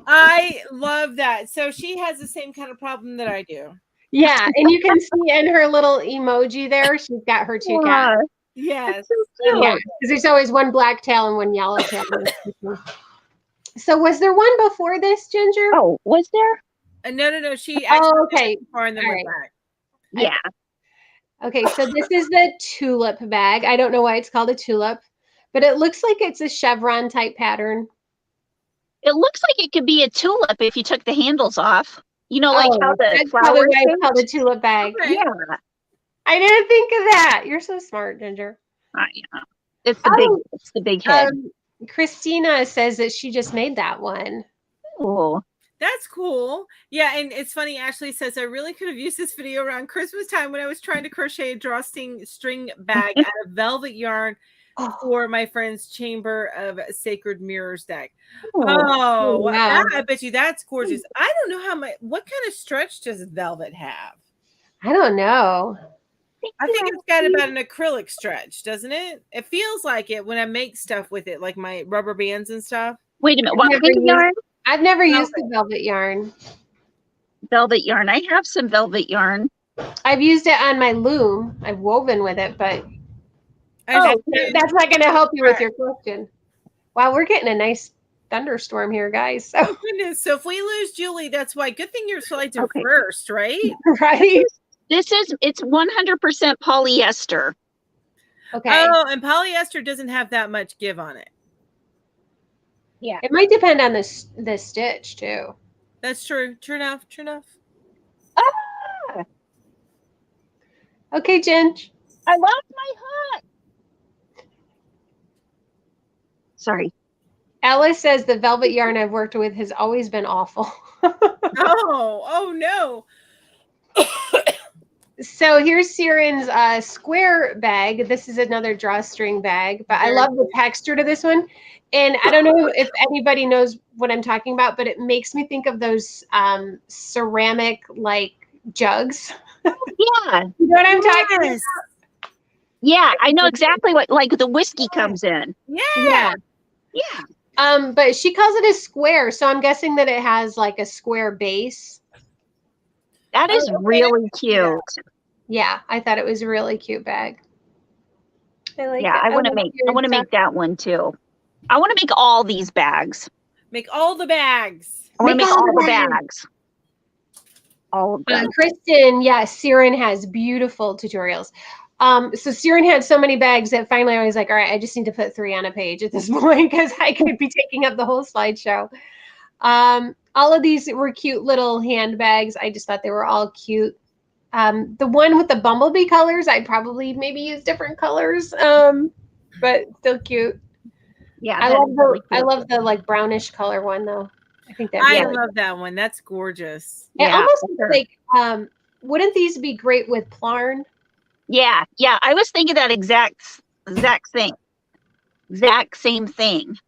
I love that. So she has the same kind of problem that I do. Yeah, and you can see in her little emoji there, she's got her 2 cats. Yes. Yeah, because there's always one black tail and one yellow tail. So was there one before this, Ginger? Oh, was there? No. She actually okay. Before and then went back. Yeah. Okay, so this is the tulip bag. I don't know why it's called a tulip, but it looks like it's a chevron type pattern. It looks like it could be a tulip if you took the handles off. You know, like how the flowers. It's called a tulip bag. Okay. Yeah. I didn't think of that. You're so smart, Ginger. Yeah. It's the big head. Christina says that she just made that one. Oh. That's cool. Yeah, and it's funny. Ashley says, I really could have used this video around Christmas time when I was trying to crochet a drawstring string bag out of velvet yarn for my friend's Chamber of Sacred Mirrors deck. Oh, wow. I bet you that's gorgeous. I don't know what kind of stretch does velvet have? I don't know. I think it's got about an acrylic stretch, doesn't it? It feels like it when I make stuff with it, like my rubber bands and stuff. Wait a minute. What kind of yarn? I've never used the velvet yarn. Velvet yarn. I have some velvet yarn. I've used it on my loom. I've woven with it, but that's not going to help you with your question. Wow, we're getting a nice thunderstorm here, guys. So. Oh, goodness. So if we lose Julie, that's why. Good thing your slides are first, right? Right. It's 100% polyester. Okay. Oh, and polyester doesn't have that much give on it. Yeah. It might depend on the stitch too. That's true. True enough. Ah! Okay, Ginge. I lost my hat. Sorry. Alice says the velvet yarn I've worked with has always been awful. Oh no. So here's Siren's square bag. This is another drawstring bag, but I love the texture to this one. And I don't know if anybody knows what I'm talking about, but it makes me think of those ceramic like jugs. Yeah. You know what I'm talking about? Yeah, I know exactly what, like the whiskey comes in. Yeah. But she calls it a square, so I'm guessing that it has like a square base. That is really cute. Yeah, I thought it was a really cute bag. I like it. I want to make that one too. I want to make all these bags. Make all the bags. I want to make all the bags. All of them. Kristen, yes, Siren has beautiful tutorials. So Siren had so many bags that finally I was like, all right, I just need to put 3 on a page at this point because I could be taking up the whole slideshow. All of these were cute little handbags. I just thought they were all cute. The one with the bumblebee colors, I'd probably maybe use different colors, but still cute. Yeah, I love the like brownish color one though. I think that I love that one. That's gorgeous. It almost looks like wouldn't these be great with Plarn? Yeah, I was thinking that exact same thing.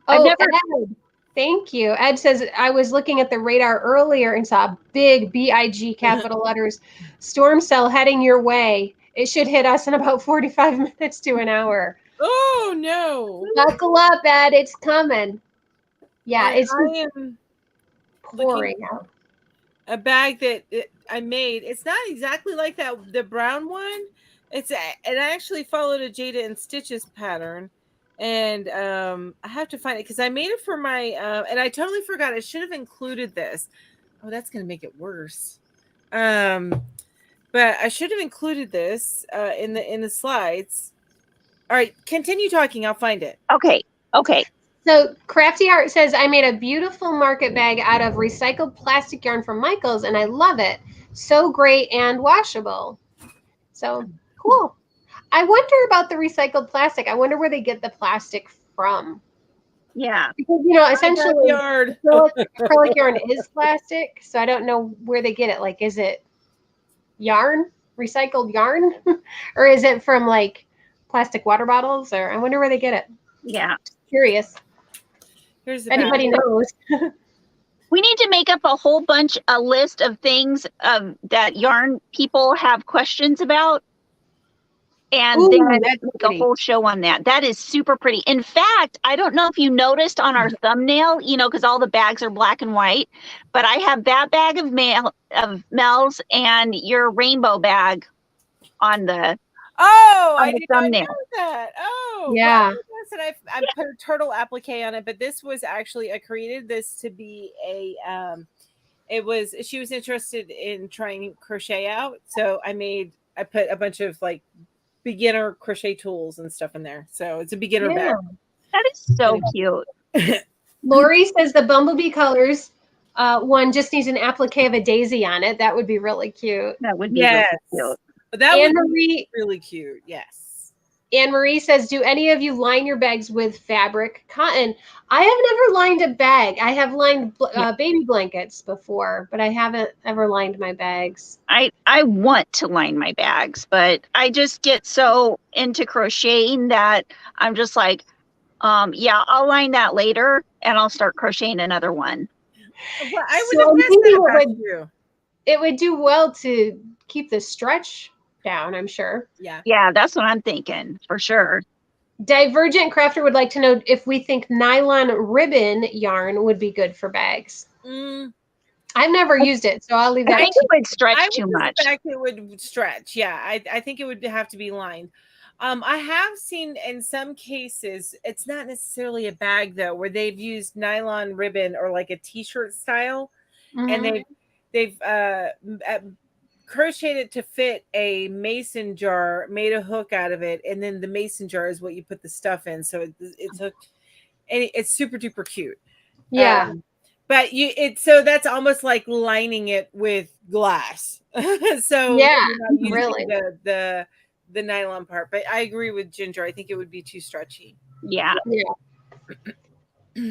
Oh, Ed, thank you. Ed says I was looking at the radar earlier and saw big BIG capital letters. Storm cell heading your way. It should hit us in about 45 minutes to an hour. Oh no! Buckle up, Ed. It's coming. Yeah, I am pouring out. A bag that I made. It's not exactly like that. The brown one. And I actually followed a Jada and Stitches pattern, and I have to find it because I made it for my and I totally forgot. I should have included this. Oh, that's gonna make it worse. But I should have included this in the slides. All right, continue talking. I'll find it. Okay. So Crafty Art says, I made a beautiful market bag out of recycled plastic yarn from Michael's, and I love it. So great and washable. So cool. I wonder about the recycled plastic. I wonder where they get the plastic from. Yeah. Because, essentially acrylic yarn is plastic, so I don't know where they get it. Like, is it yarn? Recycled yarn? Or is it from, like, plastic water bottles? Or I wonder where they get it. Yeah. Curious. Here's the anybody knows. We need to make up a list of things that yarn people have questions about, and then make a whole show on that. That is super pretty. In fact, I don't know if you noticed on our thumbnail, because all the bags are black and white, but I have that bag of Mel's and your rainbow bag on the I did thumbnail. not know that. Oh, yeah. Well, I put a turtle applique on it, but this was actually I created this to be a. She was interested in trying crochet out, so I put a bunch of like beginner crochet tools and stuff in there. So it's a beginner bag. That is so cute. Lori says the bumblebee colors one just needs an applique of a daisy on it. That would be really cute. That would be really cute. That would be really cute. Yes. Anne Marie says, do any of you line your bags with fabric cotton? I have never lined a bag. I have lined baby blankets before, but I haven't ever lined my bags. I want to line my bags, but I just get so into crocheting that I'm just like, I'll line that later and I'll start crocheting another one. Well, I would have guessed that about you. It would do well to keep the stretch down, I'm sure. Yeah, that's what I'm thinking for sure. Divergent Crafter would like to know if we think nylon ribbon yarn would be good for bags. I've never used it, so I'll leave that. I think it would stretch too much. I think it would stretch. Yeah, I think it would have to be lined. I have seen in some cases, it's not necessarily a bag though, where they've used nylon ribbon or like a t-shirt style, and they've crocheted it to fit a mason jar, made a hook out of it, and then the mason jar is what you put the stuff in. So it's hooked, and it's super duper cute. Yeah. But so that's almost like lining it with glass. So yeah, really the nylon part. But I agree with Ginger. I think it would be too stretchy. Yeah.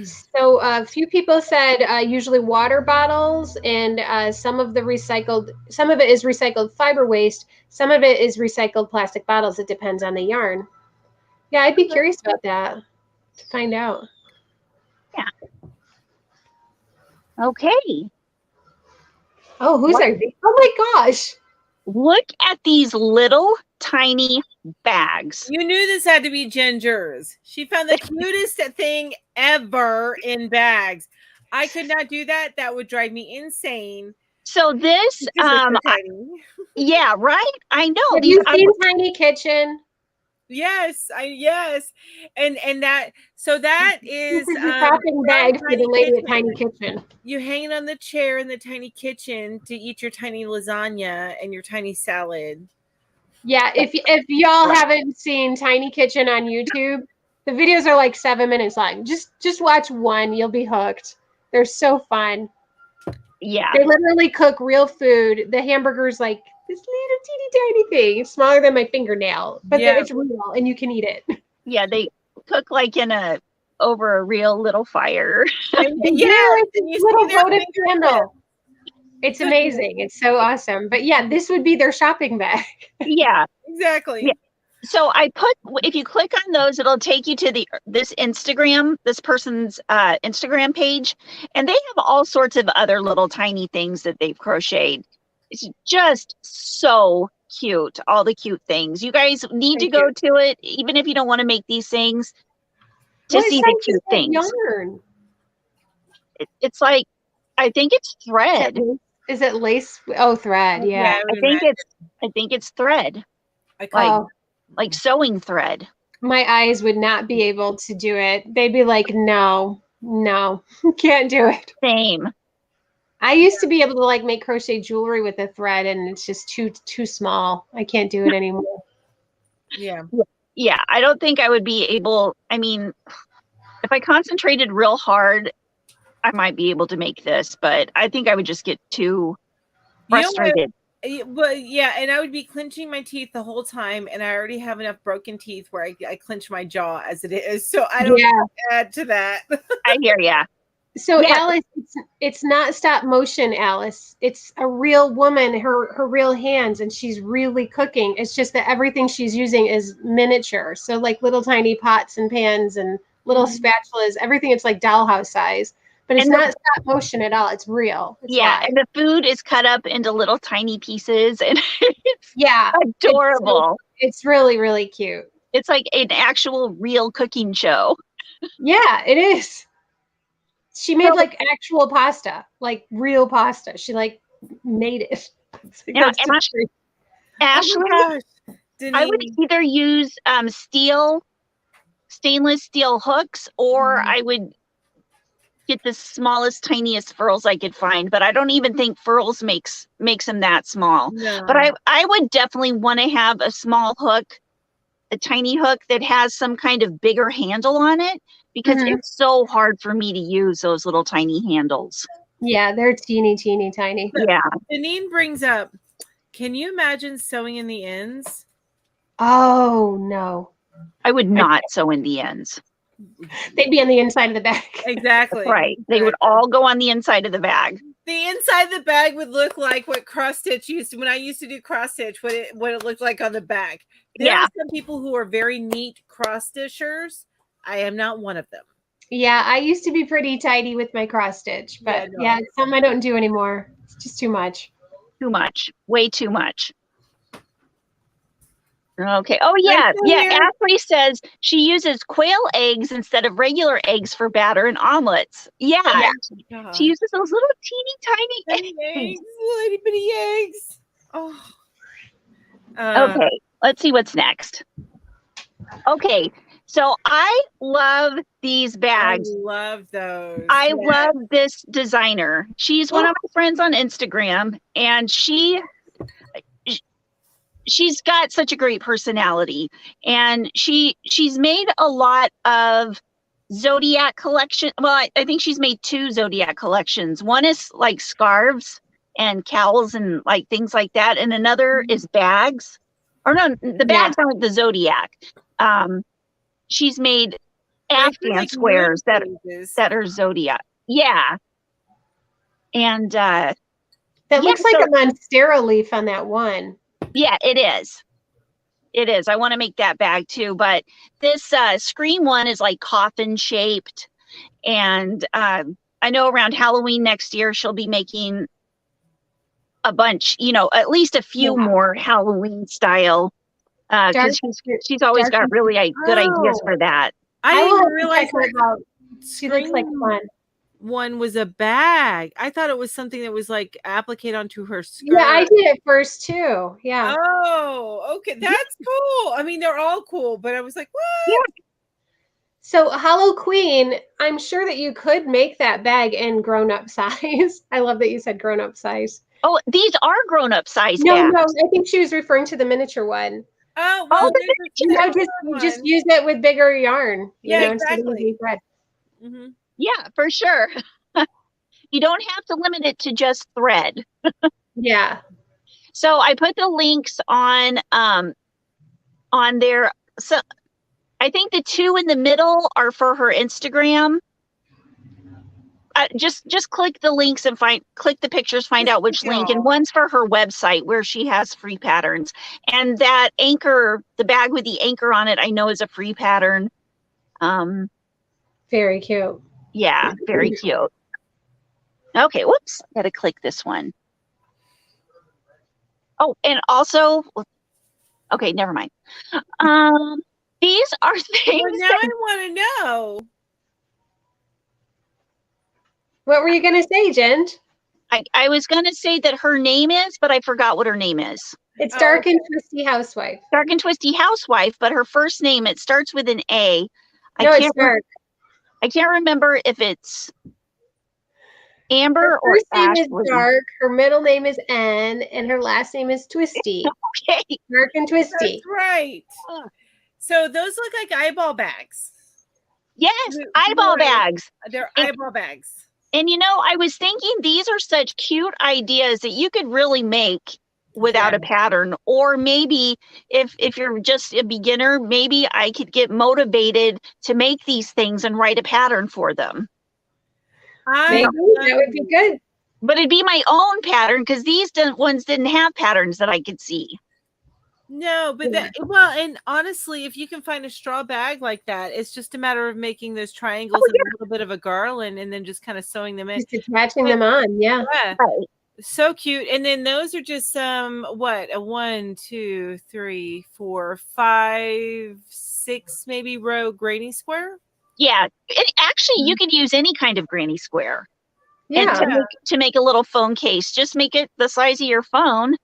So a few people said usually water bottles, and some of it is recycled fiber waste. Some of it is recycled plastic bottles. It depends on the yarn. Yeah, I'd be curious about that to find out. Yeah. Okay. Oh, who's there? Oh my gosh. Look at these little tiny bags. You knew this had to be Ginger's. She found the cutest thing ever in bags. I could not do that. That would drive me insane. So this, yeah, right. I know. Have you seen Tiny Kitchen? Yes, and that that is this is the shopping bag for the lady at Tiny Kitchen. You hang it on the chair in the tiny kitchen to eat your tiny lasagna and your tiny salad. Yeah, if y'all haven't seen Tiny Kitchen on YouTube, the videos are like 7 minutes long. Just watch one, you'll be hooked. They're so fun. Yeah. They literally cook real food. The hamburger's like this little teeny tiny thing. It's smaller than my fingernail, but it's real and you can eat it. Yeah, they cook like over a real little fire. It's a little votive candle. It's amazing. It's so awesome. But yeah, this would be their shopping bag. Yeah, exactly. Yeah. So if you click on those, it'll take you to this person's Instagram page, and they have all sorts of other little tiny things that they've crocheted. It's just so cute. All the cute things. You guys need to go to it, even if you don't want to make these things, to see the cute things. Yarn? It's like, I think it's thread. Is it lace? Oh, thread. Yeah. I think it's thread. Like sewing thread. My eyes would not be able to do it. They'd be like, no, can't do it. Same. I used to be able to like make crochet jewelry with a thread, and it's just too small. I can't do it anymore. Yeah. Yeah, I don't think I would be able. I mean, if I concentrated real hard, I might be able to make this, but I think I would just get too frustrated. But yeah, and I would be clenching my teeth the whole time, and I already have enough broken teeth where I clench my jaw as it is, so I don't add to that. I hear ya. So Alice, it's not stop motion, Alice. It's a real woman, her real hands, and she's really cooking. It's just that everything she's using is miniature, so like little tiny pots and pans and little spatulas, everything. It's like dollhouse size. But it's not stop motion at all. It's real. It's live. And the food is cut up into little tiny pieces, and it's adorable. It's really, really cute. It's like an actual real cooking show. Yeah, it is. She made like actual pasta, like real pasta. She like made it. Now, Ashley, I would either use stainless steel hooks, or I would get the smallest, tiniest furls I could find, but I don't even think furls makes them that small. No. But I would definitely want to have a small hook, a tiny hook that has some kind of bigger handle on it, because it's so hard for me to use those little tiny handles. Yeah, they're teeny tiny. Yeah. Janine brings up, can you imagine sewing in the ends? Oh no. I would not sew in the ends. They'd be on the inside of the bag. Exactly. Right. They would all go on the inside of the bag. The inside of the bag would look like what cross stitch used to, when I used to do cross stitch, what it looked like on the bag. There are some people who are very neat cross stitchers. I am not one of them. Yeah, I used to be pretty tidy with my cross stitch, but it's something I don't do anymore. It's just too much. Too much. Way too much. Okay. Oh, yeah. Ashley says she uses quail eggs instead of regular eggs for batter and omelets. Yeah. She uses those little teeny tiny eggs. Little bitty eggs. Oh. Okay. Let's see what's next. Okay. So I love these bags. I love those. I love this designer. She's one of my friends on Instagram, and she's got such a great personality, and she's made a lot of Zodiac collection. Well, I think she's made 2 Zodiac collections. One is like scarves and cowls and like things like that, and another is bags. Or no, the bags aren't the Zodiac. She's made Afghan squares that are Zodiac. Yeah. And that looks like a monstera leaf on that one. Yeah, it is. It is. I want to make that bag too, but this Scream one is like coffin shaped. And I know around Halloween next year, she'll be making a bunch, at least a few more Halloween style. Because she's always got really good ideas for that. I didn't realize she looks like fun. one was a bag. I thought it was something that was like appliqued onto her skirt. Yeah, I did it first too. Yeah. Oh, okay. That's cool. I mean, they're all cool, but I was like, what? Yeah. So Hollow Queen, I'm sure that you could make that bag in grown-up size. I love that you said grown-up size. Oh, these are grown-up size No, bags. no, I think she was referring to the miniature one. Oh, well, just use it with bigger yarn. Yeah, exactly. Mm-hmm. Yeah, for sure. You don't have to limit it to just thread. Yeah. So I put the links on there. So I think the two in the middle are for her Instagram. Just click the links and click the pictures, find out which link. And one's for her website where she has free patterns. And that anchor, the bag with the anchor on it, I know is a free pattern. Very cute. Yeah, very cute. Okay, whoops, gotta click this one. Oh, and also, okay, never mind. These are things. Well, now I want to know. What were you going to say, Jen? I was going to say that her name is, but I forgot what her name is. It's Dark and Twisty Housewife. Dark and Twisty Housewife, but her first name, it starts with an A. No, it's Dark. I can't remember if it's Amber or Ashley. Her first name is Dark, her middle name is N, and her last name is Twisty. Okay. Dark and Twisty. That's right. So those look like eyeball bags. Yes, eyeball bags. They're eyeball bags. And I was thinking these are such cute ideas that you could really make without a pattern. Or maybe if you're just a beginner, maybe I could get motivated to make these things and write a pattern for them. Maybe that would be good. But it'd be my own pattern because these ones didn't have patterns that I could see. No, but and honestly, if you can find a straw bag like that, it's just a matter of making those triangles and a little bit of a garland and then just kind of sewing them in. Just attaching them on, yeah. Right. So cute. And then those are just a 1, 2, 3, 4, 5, 6 maybe row granny square. Yeah. Actually, you could use any kind of granny square. Yeah. And to make a little phone case, just make it the size of your phone.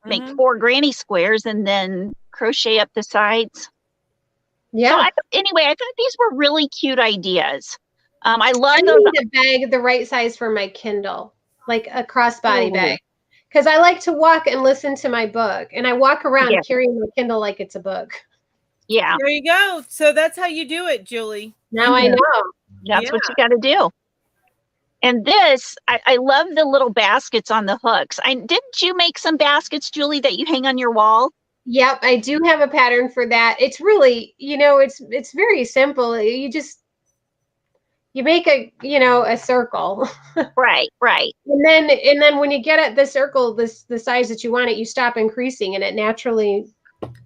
Make 4 granny squares and then crochet up the sides. Yeah. So I thought these were really cute ideas. I love those. I need a bag the right size for my Kindle, like a crossbody bag, because I like to walk and listen to my book, and I walk around carrying my Kindle like it's a book. Yeah. There you go. So that's how you do it, Julie. Now I know. That's what you got to do. And this, I love the little baskets on the hooks. Didn't you make some baskets, Julie, that you hang on your wall? Yep, I do have a pattern for that. It's really, it's very simple. You make a circle. Right. And then when you get at the circle, the size that you want it, you stop increasing and it naturally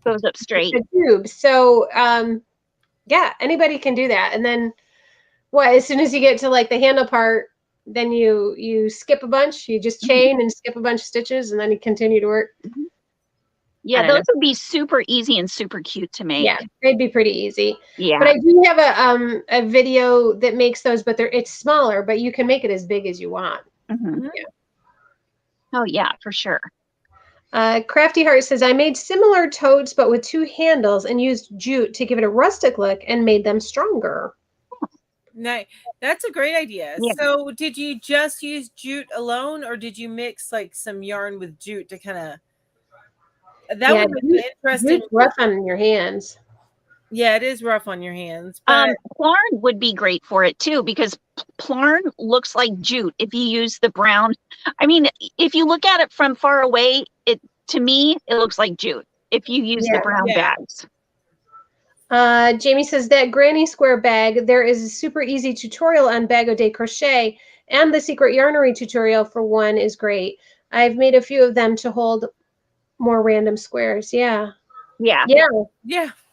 goes up straight. The tube. So yeah, anybody can do that. And then as soon as you get to like the handle part, then you skip a bunch, you just chain and skip a bunch of stitches, and then you continue to work. Yeah, those would be super easy and super cute to make. Yeah, they'd be pretty easy. Yeah. But I do have a video that makes those, but it's smaller, but you can make it as big as you want. Mm-hmm. Yeah. Oh yeah, for sure. Crafty Heart says, I made similar totes, but with 2 handles and used jute to give it a rustic look and made them stronger. Nice. That's a great idea. Yeah. So did you just use jute alone, or did you mix like some yarn with jute to kind of would be interesting. Jute's rough on your hands. Yeah, it is rough on your hands. But Plarn would be great for it too, because Plarn looks like jute if you use the brown. I mean, if you look at it from far away, to me it looks like jute if you use the brown bags. Jamie says that granny square bag, there is a super easy tutorial on Bag O' Day Crochet, and the secret yarnery tutorial for one is great. I've made a few of them to hold more random squares. Yeah.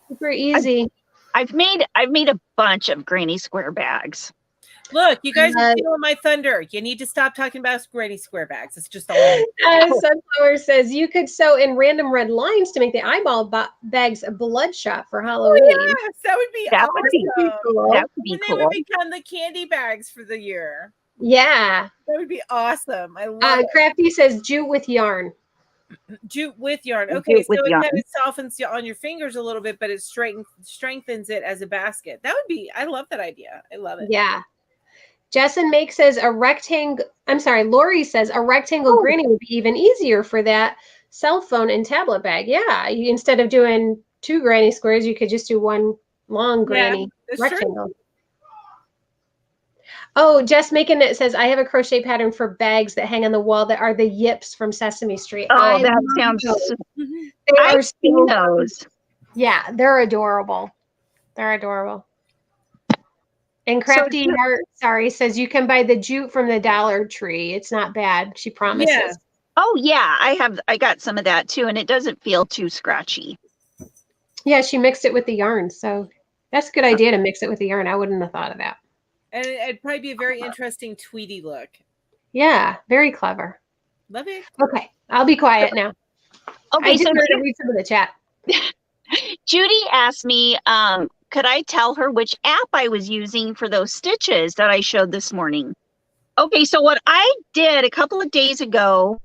Super easy. I've made a bunch of granny square bags. Look, you guys are stealing my thunder. You need to stop talking about granny square bags. It's just all. Sunflower says you could sew in random red lines to make the eyeball bags a bloodshot for Halloween. Oh, yes, that would be awesome. Cool. That would be cool. They would become the candy bags for the year. Yeah. That would be awesome. I love it. Crafty says jute with yarn. Jute with yarn. Okay, so it kind of softens on your fingers a little bit, but it strengthens it as a basket. That would be, I love that idea. I love it. Yeah. Jessen Make says a rectangle. I'm sorry, Lori says a rectangle granny would be even easier for that cell phone and tablet bag. Yeah, instead of doing 2 granny squares, you could just do one long granny rectangle. True. Oh, Jess Making It says I have a crochet pattern for bags that hang on the wall that are the yips from Sesame Street. Oh, that sounds. I've seen those. Yeah, they're adorable. They're adorable. And Crafty Heart, says you can buy the jute from the Dollar Tree. It's not bad. She promises. Yeah. Oh yeah, I got some of that too, and it doesn't feel too scratchy. Yeah, she mixed it with the yarn, so that's a good idea to mix it with the yarn. I wouldn't have thought of that. And it'd probably be a very interesting tweedy look. Yeah, very clever. Love it. Okay, I'll be quiet now. Okay, I just wanted to read some of the chat. Judy asked me, could I tell her which app I was using for those stitches that I showed this morning? Okay, so what I did a couple of days ago,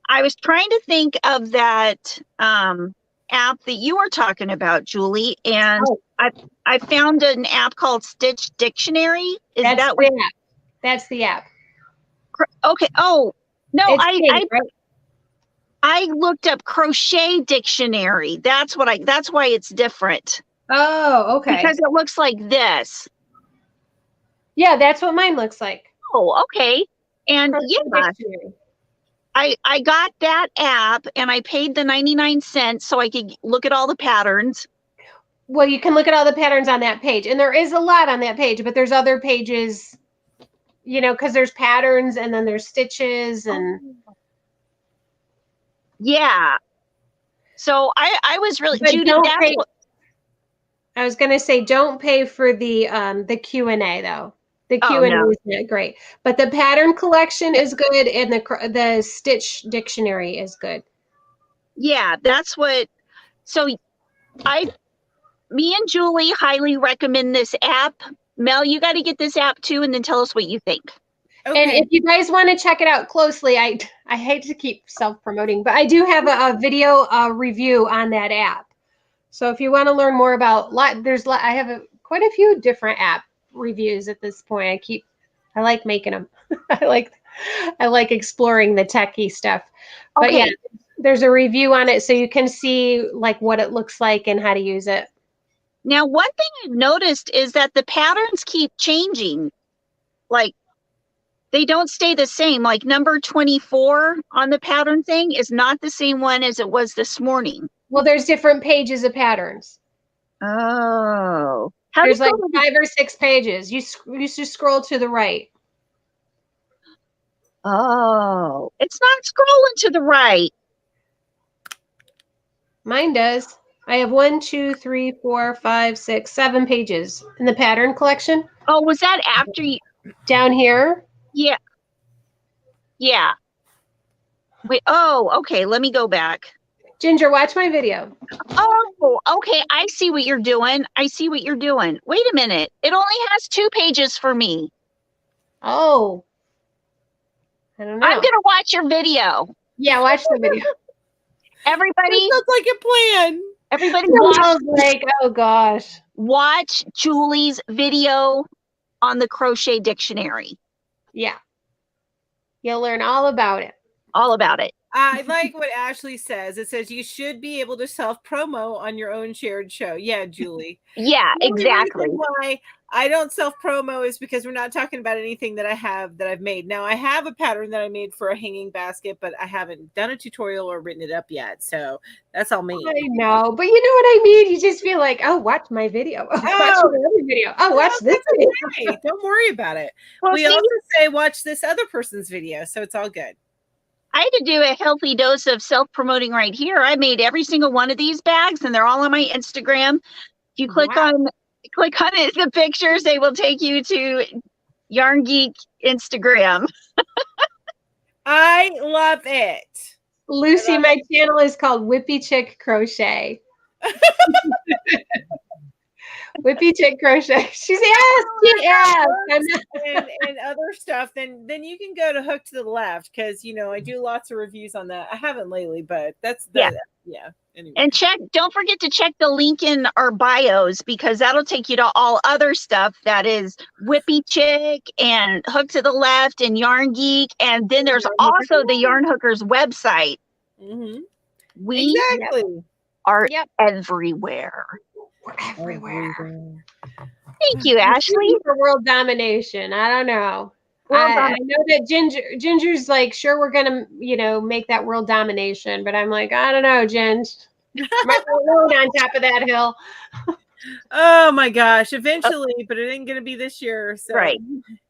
I was trying to think of that app that you were talking about, Julie, and I found an app called Stitch Dictionary. That's the app. Okay. Oh no, I looked up Crochet Dictionary. That's why it's different. Oh, okay. Because it looks like this. Yeah, that's what mine looks like. Oh, okay. And I got that app and I paid the 99 cents so I could look at all the patterns. Well, you can look at all the patterns on that page. And there is a lot on that page, but there's other pages, because there's patterns and then there's stitches and yeah. So I was really Judy. I was going to say, don't pay for the Q&A though. The Q&A is great, but the pattern collection is good, and the Stitch Dictionary is good. Yeah, that's what. So, me and Julie highly recommend this app. Mel, you got to get this app too, and then tell us what you think. Okay. And if you guys want to check it out closely, I hate to keep self-promoting, but I do have a video review on that app. So if you want to learn more about, I have quite a few different app reviews at this point. I like making them. I like exploring the techie stuff. But yeah, there's a review on it so you can see like what it looks like and how to use it. Now, one thing I've noticed is that the patterns keep changing. Like they don't stay the same. Like number 24 on the pattern thing is not the same one as it was this morning. Well, there's different pages of patterns. Oh. There's like 5 or 6 pages. You just scroll to the right. Oh, it's not scrolling to the right. Mine does. I have 1, 2, 3, 4, 5, 6, 7 pages in the pattern collection. Oh, was that after you? Down here? Yeah. Yeah. Wait. Oh, okay. Let me go back. Ginger, watch my video. Oh, okay. I see what you're doing. Wait a minute. It only has 2 pages for me. Oh. I don't know. I'm going to watch your video. Yeah, watch the video. Everybody. That sounds like a plan. Everybody oh gosh. Watch Julie's video on the Crochet Dictionary. Yeah. You'll learn all about it. All about it. I like what Ashley says. It says you should be able to self-promo on your own shared show. Yeah, Julie. Yeah, exactly. The reason why I don't self-promo is because we're not talking about anything that I've made. Now, I have a pattern that I made for a hanging basket, but I haven't done a tutorial or written it up yet. So that's all me. I know, but you know what I mean? You just feel like, oh, watch my video. Watch another video. Oh, watch this video. Okay. Don't worry about it. Well, we also say watch this other person's video, so it's all good. I had to do a healthy dose of self-promoting right here. I made every single one of these bags, and they're all on my Instagram. If you click on it, the pictures, they will take you to Yarn Geek Instagram. I love it. Lucy, my channel is called Whippy Chick Crochet. Whippy Chick Crochet. She's yes. And other stuff, then you can go to Hook to the Left, because I do lots of reviews on that. I haven't lately, but that's yeah. Anyway. And don't forget to check the link in our bios, because that'll take you to all other stuff that is Whippy Chick and Hook to the Left and Yarn Geek. And then there's also the Yarn Hookers website. Mm-hmm. We are everywhere. We're everywhere. Thank you, Ashley. For world domination. I don't know. I know that Ginger's like, sure, we're gonna, make that world domination, but I'm like, I don't know, Ginger. Might be on top of that hill. Oh my gosh, eventually, but it ain't gonna be this year. So. Right.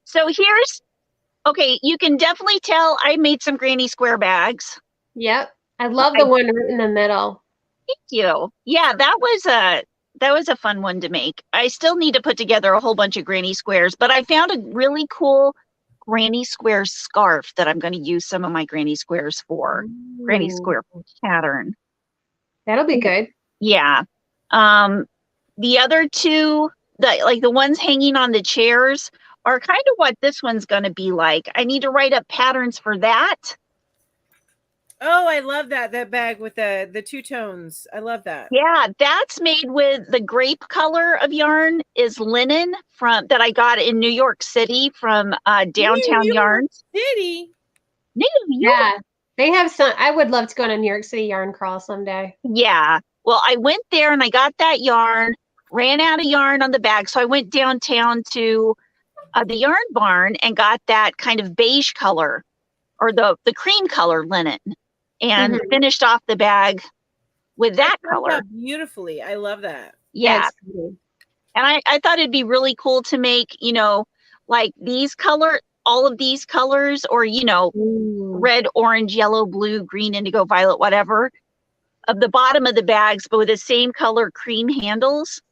So you can definitely tell I made some granny square bags. Yep. I love the one right in the middle. Thank you. Yeah, that was a fun one to make. I still need to put together a whole bunch of granny squares, but I found a really cool granny square scarf that I'm going to use some of my granny squares for. Ooh. Granny square pattern. That'll be good. Yeah. The other two, the ones hanging on the chairs, are kind of what this one's going to be like. I need to write up patterns for that. Oh, I love that bag with the two tones. I love that. Yeah, that's made with the grape color of yarn is linen that I got in New York City from Downtown Yarns. City. New York. Yeah, they have some. I would love to go on a New York City yarn crawl someday. Yeah. Well, I went there and I got that yarn, ran out of yarn on the bag. So I went downtown to the yarn barn and got that kind of beige color, or the cream color linen, and finished off the bag with that color. Beautifully. I love that. Yeah. And I thought it'd be really cool to make, like all of these colors, or, red, orange, yellow, blue, green, indigo, violet, whatever, of the bottom of the bags, but with the same color cream handles.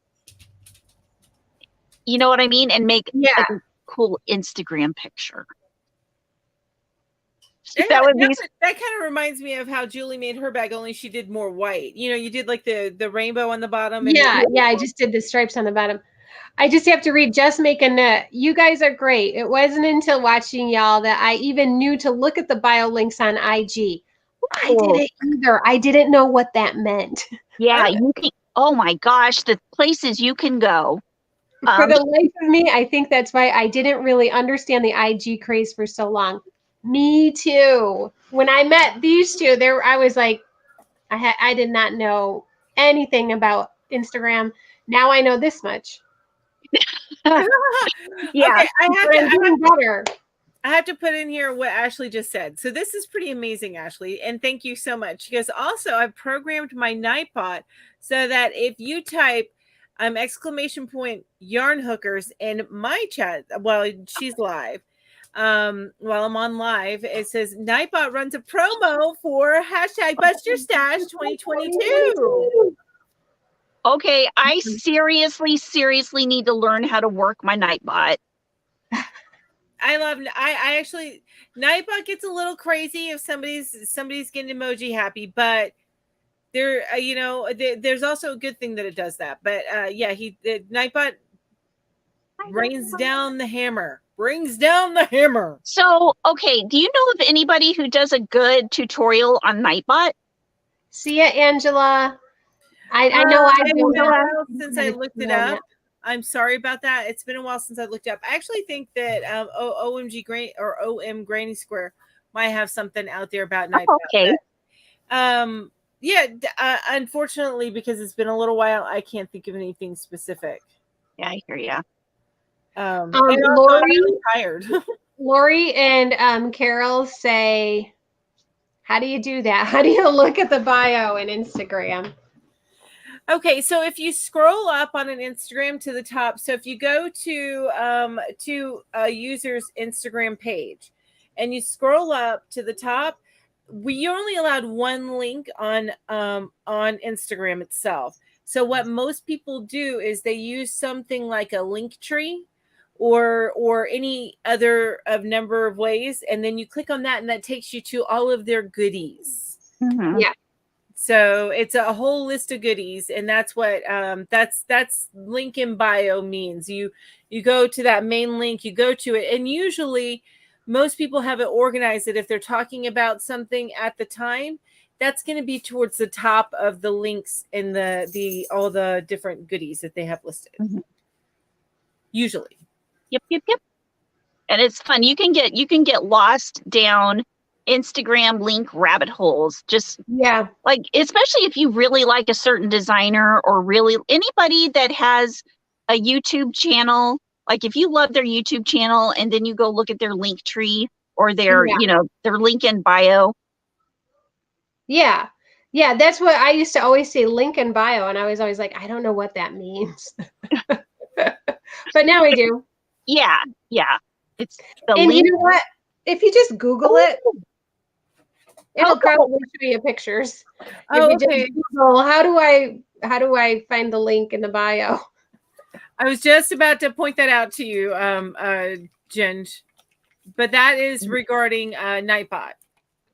You know what I mean? And make a cool Instagram picture. That kind of reminds me of how Julie made her bag, only she did more white. You did like the rainbow on the bottom. And I just did the stripes on the bottom. I just have to read Just Make a Knit. You guys are great. It wasn't until watching y'all that I even knew to look at the bio links on IG. I didn't either. I didn't know what that meant. Yeah, you can. Oh my gosh, the places you can go. For the life of me, I think that's why I didn't really understand the IG craze for so long. Me too. When I met these two, I was like, I did not know anything about Instagram. Now I know this much. Yeah, okay, I have to put in here what Ashley just said. So this is pretty amazing, Ashley, and thank you so much. Because also I've programmed my Nightbot so that if you type !yarn hookers in my chat while she's live, while I'm on live, it says Nightbot runs a promo for #BustYourStash 2022. Okay, I seriously need to learn how to work my Nightbot. I actually, Nightbot gets a little crazy if somebody's getting emoji happy, but there's also a good thing that it does that. But Nightbot brings down the hammer. So, okay, do you know of anybody who does a good tutorial on Nightbot? See ya, Angela. I know I've been a while since I looked it up. I'm sorry about that. It's been a while since I looked up. I actually think that OM Granny Square might have something out there about Nightbot. Okay. Unfortunately, because it's been a little while, I can't think of anything specific. Yeah, I hear ya. Lori and Carol say, how do you do that? How do you look at the bio in Instagram? Okay, so if you scroll up on an Instagram to the top, so if you go to a user's Instagram page and you scroll up to the top, you're only allowed one link on Instagram itself. So what most people do is they use something like a link tree, or any other of number of ways, and then you click on that, and that takes you to all of their goodies. Mm-hmm. Yeah. So it's a whole list of goodies, and that's what that's link in bio means. You go to that main link, you go to it, and usually most people have it organized that if they're talking about something at the time, that's going to be towards the top of the links in the all the different goodies that they have listed. Mm-hmm. Usually. Yep. And it's fun. You can get lost down Instagram link rabbit holes. Just like, especially if you really like a certain designer or really anybody that has a YouTube channel. Like if you love their YouTube channel and then you go look at their link tree or their, their link in bio. Yeah. Yeah. That's what I used to always say, link in bio. And I was always like, I don't know what that means. But now I do. Yeah. It's the and link. You know what? If you just Google it, it'll probably show you pictures. Oh, if you just Google, how do I find the link in the bio? I was just about to point that out to you, Jen. But that is regarding Nightbot.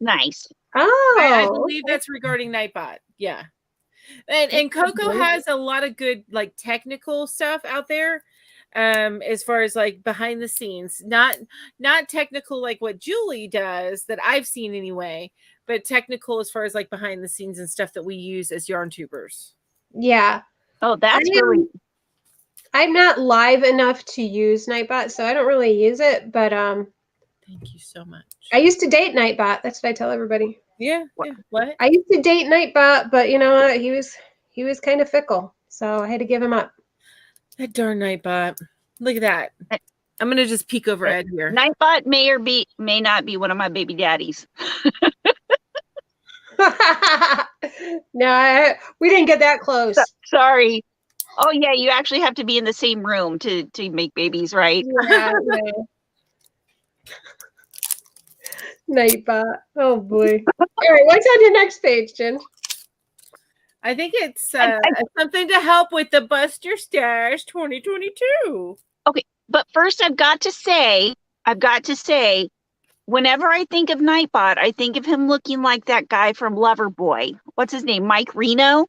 Nice. Oh, I believe that's regarding Nightbot. Yeah. And Coco has a lot of good like technical stuff out there. As far as like behind the scenes, not technical like what Julie does that I've seen anyway, but technical as far as like behind the scenes and stuff that we use as yarn tubers. Yeah. Oh, that's really. I'm not live enough to use Nightbot, so I don't really use it. But thank you so much. I used to date Nightbot. That's what I tell everybody. Yeah. What? I used to date Nightbot, but you know what? He was kind of fickle, so I had to give him up. That darn Nightbot. Look at that. I'm gonna just peek over Ed here. Nightbot may not be one of my baby daddies. No, we didn't get that close. Sorry. Oh yeah, you actually have to be in the same room to make babies, right? Yeah. Nightbot. Oh boy. All right, what's on your next page, Jen? I think it's something to help with the Bust Your Stash 2022. Okay, but first I've got to say, whenever I think of Nightbot, I think of him looking like that guy from Loverboy. What's his name? Mike Reno?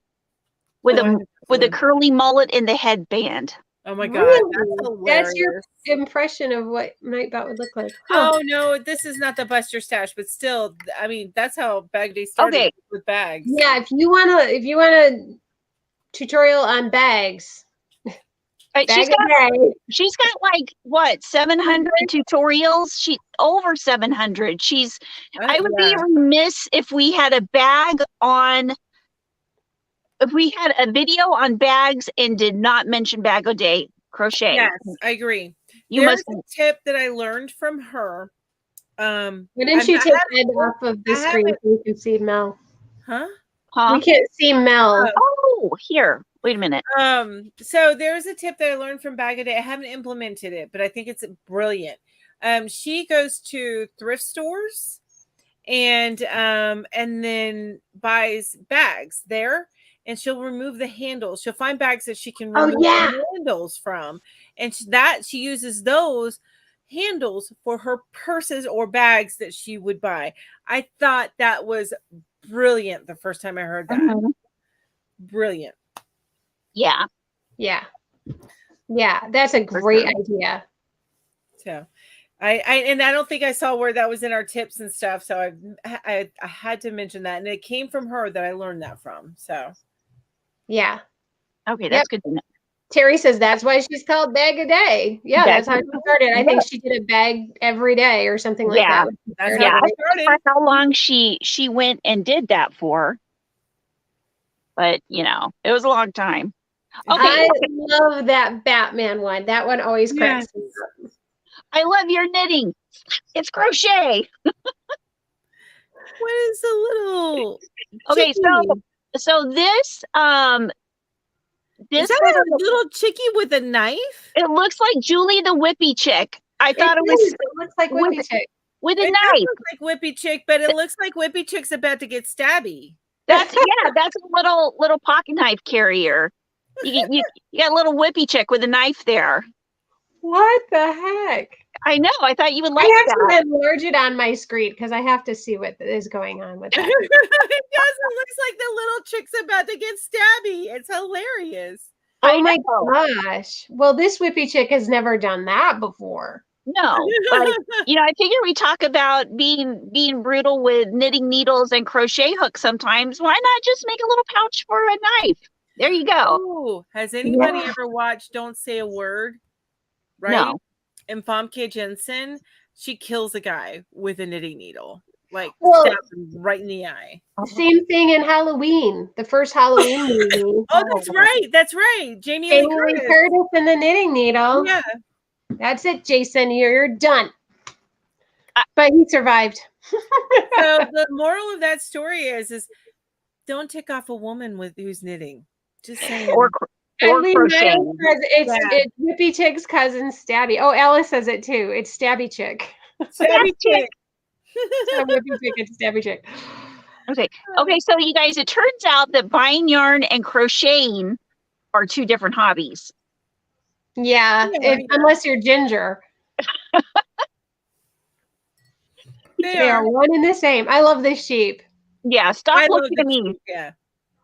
With a curly mullet and the headband. Oh my God. Really? That's your impression of what Nightbot would look like. Huh. Oh no, this is not the Bust Your Stash, but still, I mean, that's how Bag Day started with bags. Yeah, if you want a tutorial on bags. Right, she's got like what 700 tutorials. She over 700. I would be remiss if we had a video on bags and did not mention Bag O' Day crochet. Yes, I agree. There's a tip that I learned from her. Why didn't you take Ed off of the screen so we can see Mel? Huh? We can't see Mel. Oh, here. Wait a minute. So there's a tip that I learned from Bag O' Day. I haven't implemented it, but I think it's brilliant. She goes to thrift stores and then buys bags there. And she'll remove the handles. She'll find bags that she can remove the handles from. And she uses those handles for her purses or bags that she would buy. I thought that was brilliant the first time I heard that. Mm-hmm. Brilliant. Yeah. Yeah. Yeah. That's a great idea. So I don't think I saw where that was in our tips and stuff. So I had to mention that. And it came from her that I learned that from. So yeah. Okay, that's good to know. Terry says that's why she's called Bag O' Day. Yeah, that's how she started. I think she did a bag every day or something like that. That's how I don't know how long she went and did that for. But it was a long time. Okay. I love that Batman one. That one always cracks me up. I love your knitting. It's crochet. What is a little okay, so this is that a little chickie with a knife? It looks like Julie the Whippy Chick. I thought it looks like Whippy Chick with a knife. It looks like Whippy Chick, but it looks like Whippy Chick's about to get stabby. That's a little pocket knife carrier. You got a little Whippy Chick with a knife there. What the heck? I know. I thought you would like I have that. to enlarge it on my screen because I have to see what is going on with that. It does. It looks like the little chick's about to get stabby. It's hilarious. Oh my gosh. Well, this whippy chick has never done that before. No, but I figure we talk about being brutal with knitting needles and crochet hooks sometimes. Why not just make a little pouch for a knife? There you go. Ooh, has anybody ever watched Don't Say a Word? Right? No. And Famke Jensen, she kills a guy with a knitting needle. Like stabs him right in the eye. Same thing in Halloween, the first Halloween movie. Oh, that's right. That's right. Jamie Lee Curtis and the knitting needle. Yeah. That's it, Jason. You're done. But he survived. So the moral of that story is don't tick off a woman who's knitting. Just saying. Or crocheting. It's Whippy Chick's cousin, Stabby. Oh, Alice says it too. It's Stabby Chick. Stabby Chick. Whippy Chick, it's Stabby Chick. Okay. So you guys, it turns out that buying yarn and crocheting are two different hobbies. Yeah, unless you're Ginger. They are one and the same. I love this sheep. Yeah, stop looking at me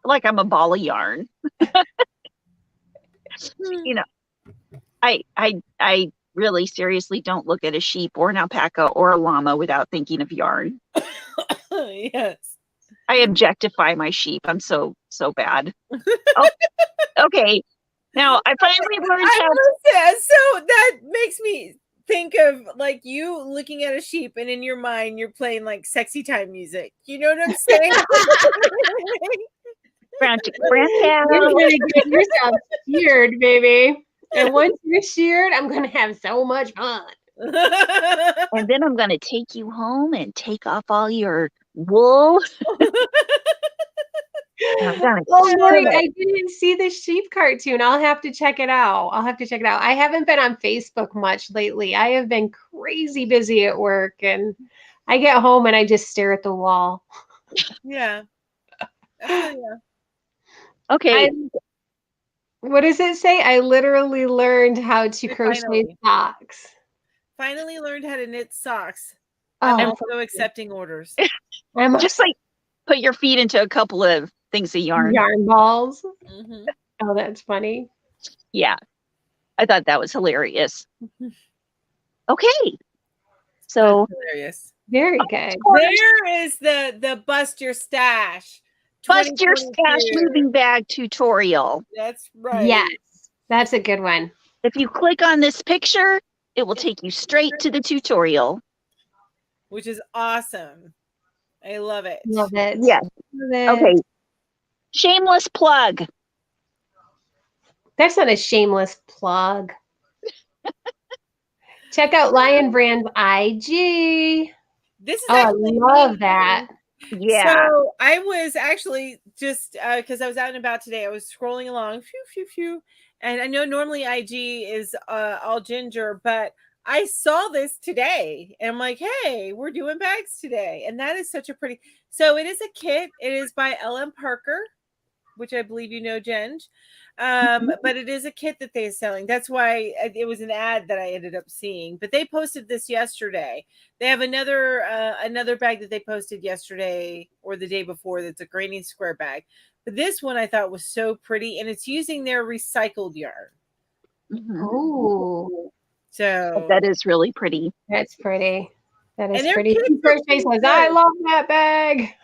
like I'm a ball of yarn. I really seriously don't look at a sheep or an alpaca or a llama without thinking of yarn. Yes. I objectify my sheep. I'm so bad. Okay. Now I finally learned how. So that makes me think of like you looking at a sheep, and in your mind you're playing like sexy time music. You know what I'm saying? You're gonna get yourself sheared, baby. And once you're sheared, I'm gonna have so much fun. And then I'm gonna take you home and take off all your wool. Oh, Lori, I didn't see the sheep cartoon. I'll have to check it out. I haven't been on Facebook much lately. I have been crazy busy at work, and I get home and I just stare at the wall. Yeah. Okay. What does it say? I literally learned how to crochet socks. Finally learned how to knit socks. I'm also accepting orders. Just like put your feet into a couple of things of yarn. Yarn balls. Mm-hmm. Oh, that's funny. Yeah. I thought that was hilarious. Okay. So that's hilarious. Very good. There is the bust your stash. Bust your stash moving bag tutorial. That's right. Yes. That's a good one. If you click on this picture, it will take you straight to the tutorial. Which is awesome. I love it. Love it. Yes. Love it. Okay. Shameless plug. That's not a shameless plug. Check out Lion Brand's IG. This is I love that. Yeah. So I was actually just because I was out and about today, I was scrolling along, and I know normally IG is all ginger, but I saw this today, and I'm like, hey, we're doing bags today, and that is such a pretty. So it is a kit. It is by L.M. Parker, which I believe you know, Jen. But it is a kit that they're selling. That's why it was an ad that I ended up seeing. But they posted this yesterday. They have another bag that they posted yesterday or the day before. That's a granny square bag. But this one I thought was so pretty, and it's using their recycled yarn. Mm-hmm. Oh, so that is really pretty. That's pretty. That is pretty. Crochet says, I love that bag.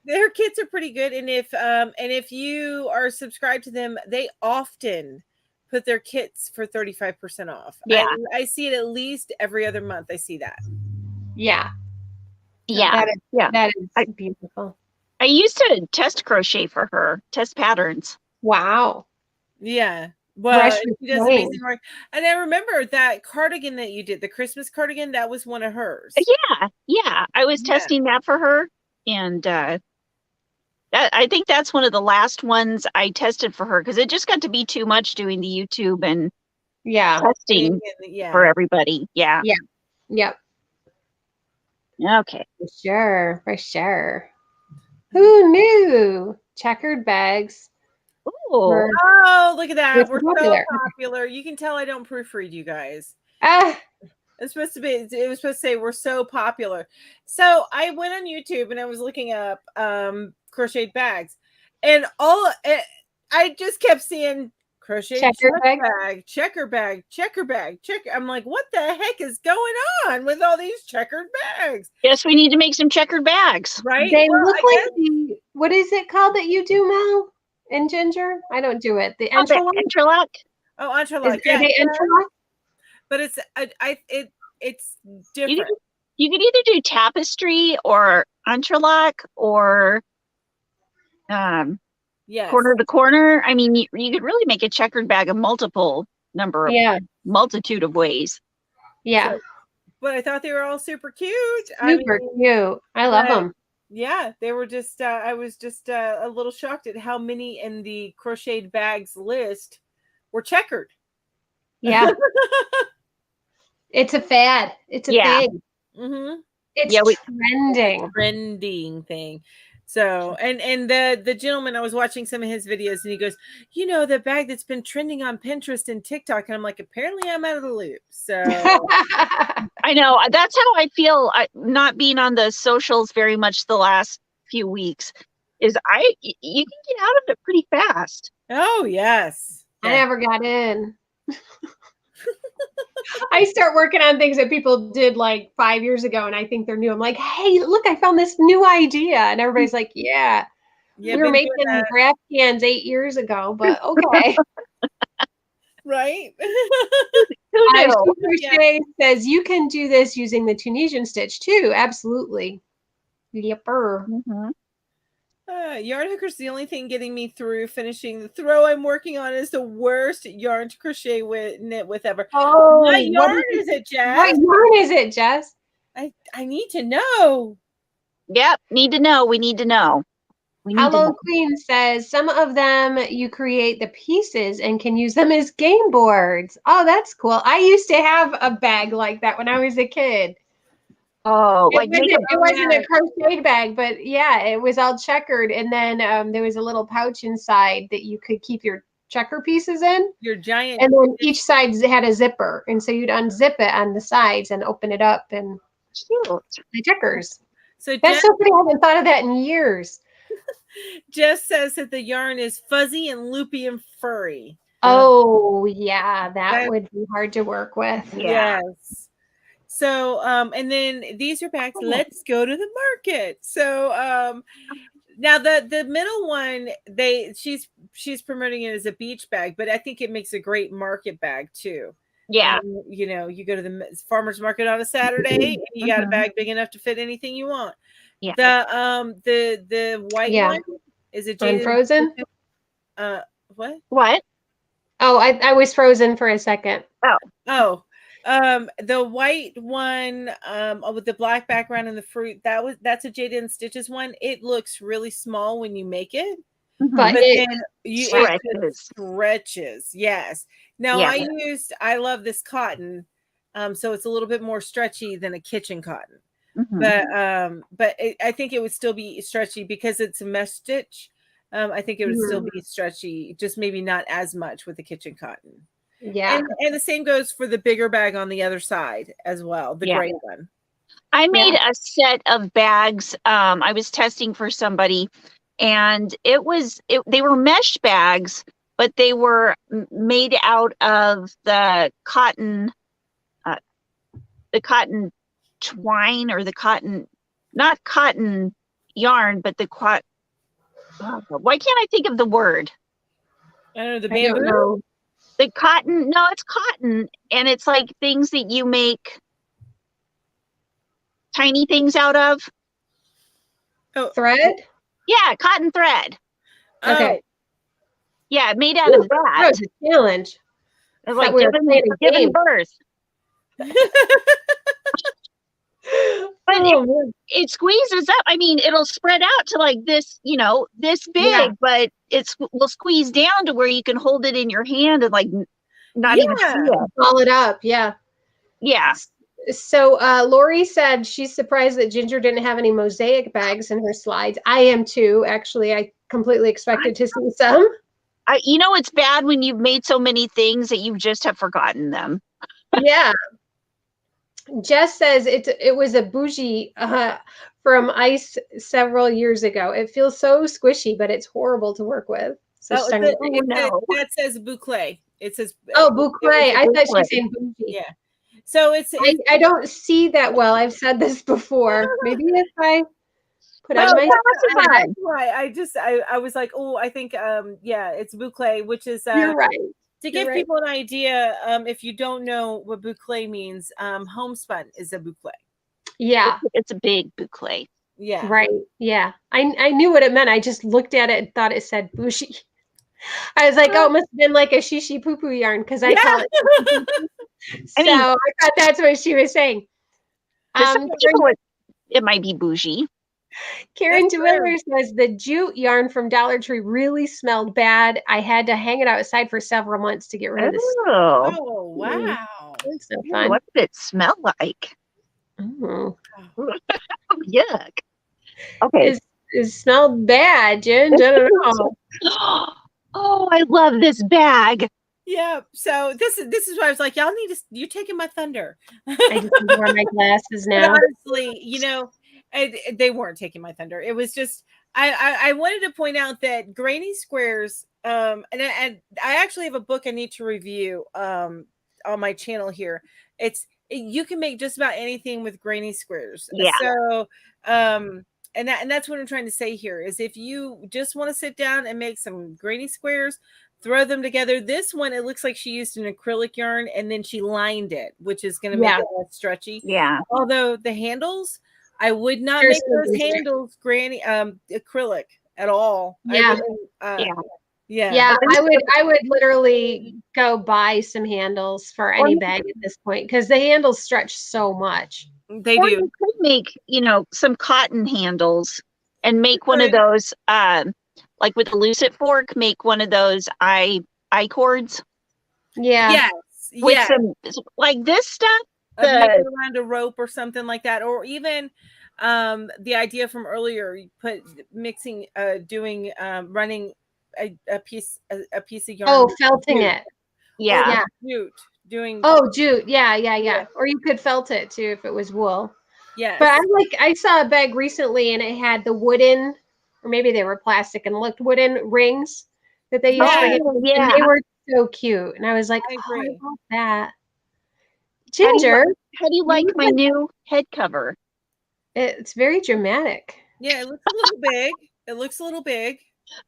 Their kits are pretty good, and if you are subscribed to them, they often put their kits for 35% off. Yeah, I see it at least every other month. I see that. Yeah, that is beautiful. I used to test crochet for her, test patterns. Wow. Yeah. Well, she does amazing work. And I remember that cardigan that you did, the Christmas cardigan, that was one of hers. Yeah. I was testing that for her, and I think that's one of the last ones I tested for her because it just got to be too much doing the YouTube and testing for everybody. Yeah. Yep. Okay. For sure. Who knew? Checkered bags Oh, look at that. We're so popular. You can tell I don't proofread, you guys. It's supposed to be, it was supposed to say we're so popular. So I went on YouTube and I was looking up crocheted bags, and I just kept seeing crochet checker bag, checker bag, checker bag, checker. I'm like, what the heck is going on with all these checkered bags? Yes, we need to make some checkered bags. Right? They look like the, what is it called that you do, Mel? And Ginger? I don't do it. The interlock. Oh, interlock. Yeah, they interlock? But it's it's different. You could either do tapestry or interlock or corner to corner. I mean, you could really make a checkered bag a multitude of ways. Yeah. So, but I thought they were all super cute. Super cute. I love them. Yeah, they were just I was just a little shocked at how many in the crocheted bags list were checkered. Yeah. It's a fad. It's a thing. Mm-hmm. It's trending. Trending thing. So, and the gentleman, I was watching some of his videos and he goes, you know, the bag that's been trending on Pinterest and TikTok. And I'm like, apparently I'm out of the loop. So I know that's how I feel. Not being on the socials very much the last few weeks is you can get out of it pretty fast. Oh, yes. I never got in. I start working on things that people did like 5 years ago and I think they're new. I'm like, hey, look, I found this new idea. And everybody's like, we were making Graphgans 8 years ago, but okay. Right? Crochet says you can do this using the Tunisian stitch too. Absolutely. Yepper. Mm-hmm. Yarn hooker's the only thing getting me through finishing. The throw I'm working on is the worst yarn to crochet with, knit with ever. Oh, what yarn is it, Jess? What yarn is it, Jess? I need to know. Yep, need to know. We need to know. Hello Queen says some of them you create the pieces and can use them as game boards. Oh, that's cool. I used to have a bag like that when I was a kid. Oh, it wasn't a crocheted bag, but yeah, it was all checkered. And then there was a little pouch inside that you could keep your checker pieces in. Your giant. And then each side had a zipper. And so you'd unzip it on the sides and open it up and the checkers. So that's so pretty. I haven't thought of that in years. Jess says that the yarn is fuzzy and loopy and furry. Oh, yeah, that would be hard to work with. Yeah. Yes. So, and then these are bags. Let's go to the market. So, now the middle one, she's promoting it as a beach bag, but I think it makes a great market bag too. Yeah. You know, you go to the farmer's market on a Saturday and you got a bag big enough to fit anything you want. Yeah. The white one is it unfrozen? What? Oh, I was frozen for a second. Oh. The white one with the black background and the fruit, that's a Jaded and Stitches one. It looks really small when you make it, but it stretches. Yes. Now I love this cotton, so it's a little bit more stretchy than a kitchen cotton. But I think it would still be stretchy because it's a mesh stitch. I think it would still be stretchy, just maybe not as much with the kitchen cotton. Yeah. And the same goes for the bigger bag on the other side as well, the gray one. I made a set of bags. I was testing for somebody and they were mesh bags, but they were made out of the cotton twine or the cotton, not cotton yarn, but the why can't I think of the word? I don't know, the bamboo. The cotton, no, it's cotton, and it's like things that you make tiny things out of. Oh, thread? Yeah, cotton thread. Okay. Yeah, made out of that. That was a challenge. It's like giving birth. But it squeezes up. I mean, it'll spread out to like this, this big, but will squeeze down to where you can hold it in your hand and like not even see it. Ball it up. Yeah. Yeah. So Lori said she's surprised that Ginger didn't have any mosaic bags in her slides. I am too. Actually, I completely expected to see some. It's bad when you've made so many things that you just have forgotten them. Yeah. Jess says it was a bougie from ice several years ago. It feels so squishy, but it's horrible to work with. So that says boucle. It says boucle. I thought she was saying bougie. Yeah. So I don't see that well. I've said this before. Maybe if I put on my that's why I was like, oh, I think it's boucle, which is you're right. To give people an idea, if you don't know what boucle means, homespun is a boucle. Yeah. It's a big boucle. Yeah. Right. Yeah. I knew what it meant. I just looked at it and thought it said bougie. I was like, oh, it must have been like a shishi poo poo yarn because I call it. So I thought that's what she was saying. It might be bougie. Karen DeWiller says the jute yarn from Dollar Tree really smelled bad. I had to hang it outside for several months to get rid of the smell. Oh, wow. That's so fun. What did it smell like? Oh. Yuck. Okay. It smelled bad, Jen. I don't know. Oh, I love this bag. Yeah. So this is why I was like, y'all need to. You're taking my thunder. I just wear my glasses now. But honestly, they weren't taking my thunder. It was just I wanted to point out that Granny Squares. And I actually have a book I need to review on my channel here. You can make just about anything with Granny Squares. Yeah. So and that's what I'm trying to say here is if you just want to sit down and make some Granny Squares, throw them together. This one, it looks like she used an acrylic yarn and then she lined it, which is going to make it less stretchy. Yeah. Although the handles, I would not make those handles granny acrylic at all. Yeah. Yeah. I would literally go buy some handles for any bag at this point because the handles stretch so much. They do. You could make, some cotton handles and make one of those, like with a lucite fork, make one of those I cords. Yeah. Yes. With some, like this stuff. Around a rope or something like that. Or even the idea from earlier, you put mixing, running a piece of yarn. Oh, felting it. Yeah. Jute. Jute. Yeah. Or you could felt it too if it was wool. Yeah. But I saw a bag recently and it had the wooden, or maybe they were plastic and looked wooden rings that they used for handles. And they were so cute. And I was like, I love that. Ginger. How do you like my new head cover? It's very dramatic. Yeah, it looks a little big. It looks a little big.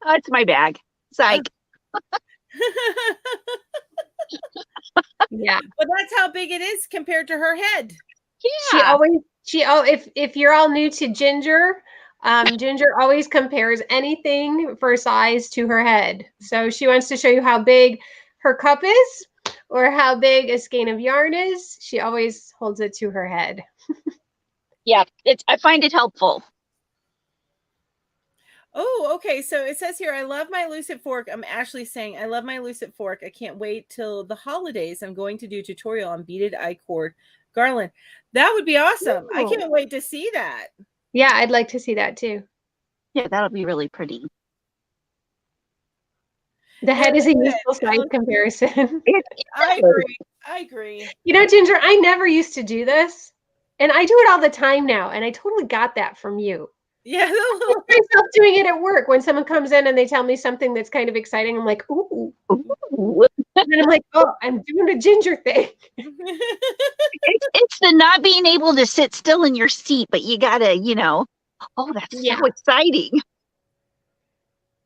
Oh, it's my bag. Psych. Yeah. But that's how big it is compared to her head. Yeah. If you're all new to Ginger, Ginger always compares anything for size to her head. So she wants to show you how big her cup is or how big a skein of yarn is. She always holds it to her head. Yeah, I find it helpful. Oh, okay. So it says here, I love my lucite fork. I'm Ashley saying, I love my lucite fork. I can't wait till the holidays. I'm going to do a tutorial on beaded I-cord garland. That would be awesome. Ooh. I can't wait to see that. Yeah, I'd like to see that too. Yeah, that'll be really pretty. The head is a useful size comparison. I agree. Ginger, I never used to do this. And I do it all the time now. And I totally got that from you. Yeah. I find myself doing it at work when someone comes in and they tell me something that's kind of exciting. I'm like, ooh. And then I'm like, oh, I'm doing a Ginger thing. It's the not being able to sit still in your seat, but you gotta, oh, that's so exciting.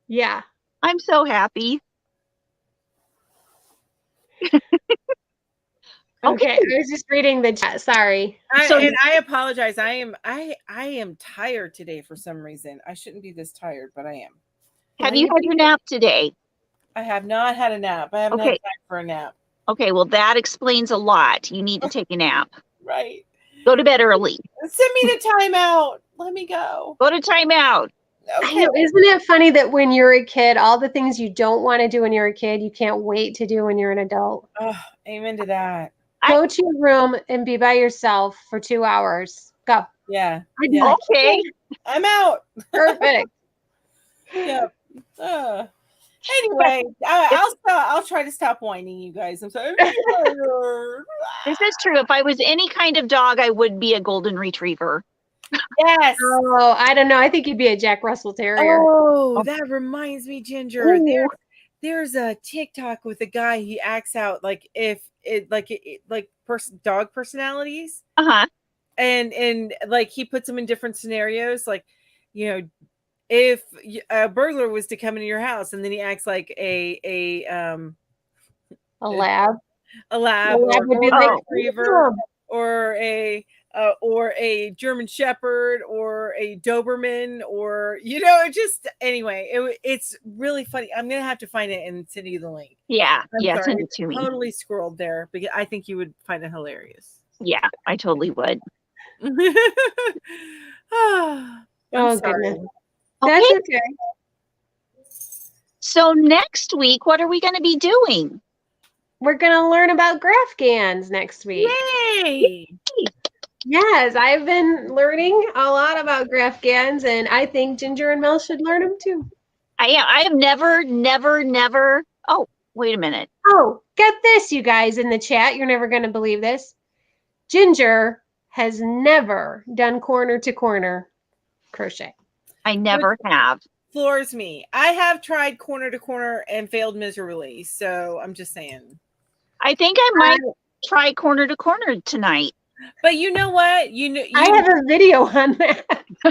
Yeah. I'm so happy. Okay, I was just reading the chat. Sorry. I apologize. I am tired today for some reason. I shouldn't be this tired, but I am. Have you had your nap today? I have not had a nap. I haven't had time for a nap. Okay, well, that explains a lot. You need to take a nap. Right. Go to bed early. Send me the timeout. Let me go. Go to timeout. Okay. I know, isn't it funny that when you're a kid, all the things you don't want to do when you're a kid, you can't wait to do when you're an adult? Oh, amen to that. Go to your room and be by yourself for 2 hours. Go. Yeah. Okay. I'm out. Perfect. Yep. Anyway, I'll try to stop whining, you guys. I'm sorry. This is true. If I was any kind of dog, I would be a golden retriever. Yes. Oh, I don't know. I think you'd be a Jack Russell Terrier. Oh, that reminds me, Ginger. There's a TikTok with a guy. He acts out like dog personalities. And like he puts them in different scenarios. Like, you know, if a burglar was to come into your house, and then he acts like a lab, would be like a retriever, or a German Shepherd, or a Doberman, or anyway, it's really funny. I'm gonna have to find it and send you the link. Yeah, send it to me. Totally scrolled there, because I think you would find it hilarious. Yeah, I totally would. Oh goodness. That's okay. So next week, what are we going to be doing? We're going to learn about Graphgans next week. Yay! Yes, I've been learning a lot about Graphgans, and I think Ginger and Mel should learn them too. I have never. Oh, wait a minute. Oh, get this, you guys in the chat. You're never going to believe this. Ginger has never done corner to corner crochet. I never have. Floors me. I have tried corner to corner and failed miserably. So I'm just saying. I think I might try corner to corner tonight. But you know what? I have a video on that. So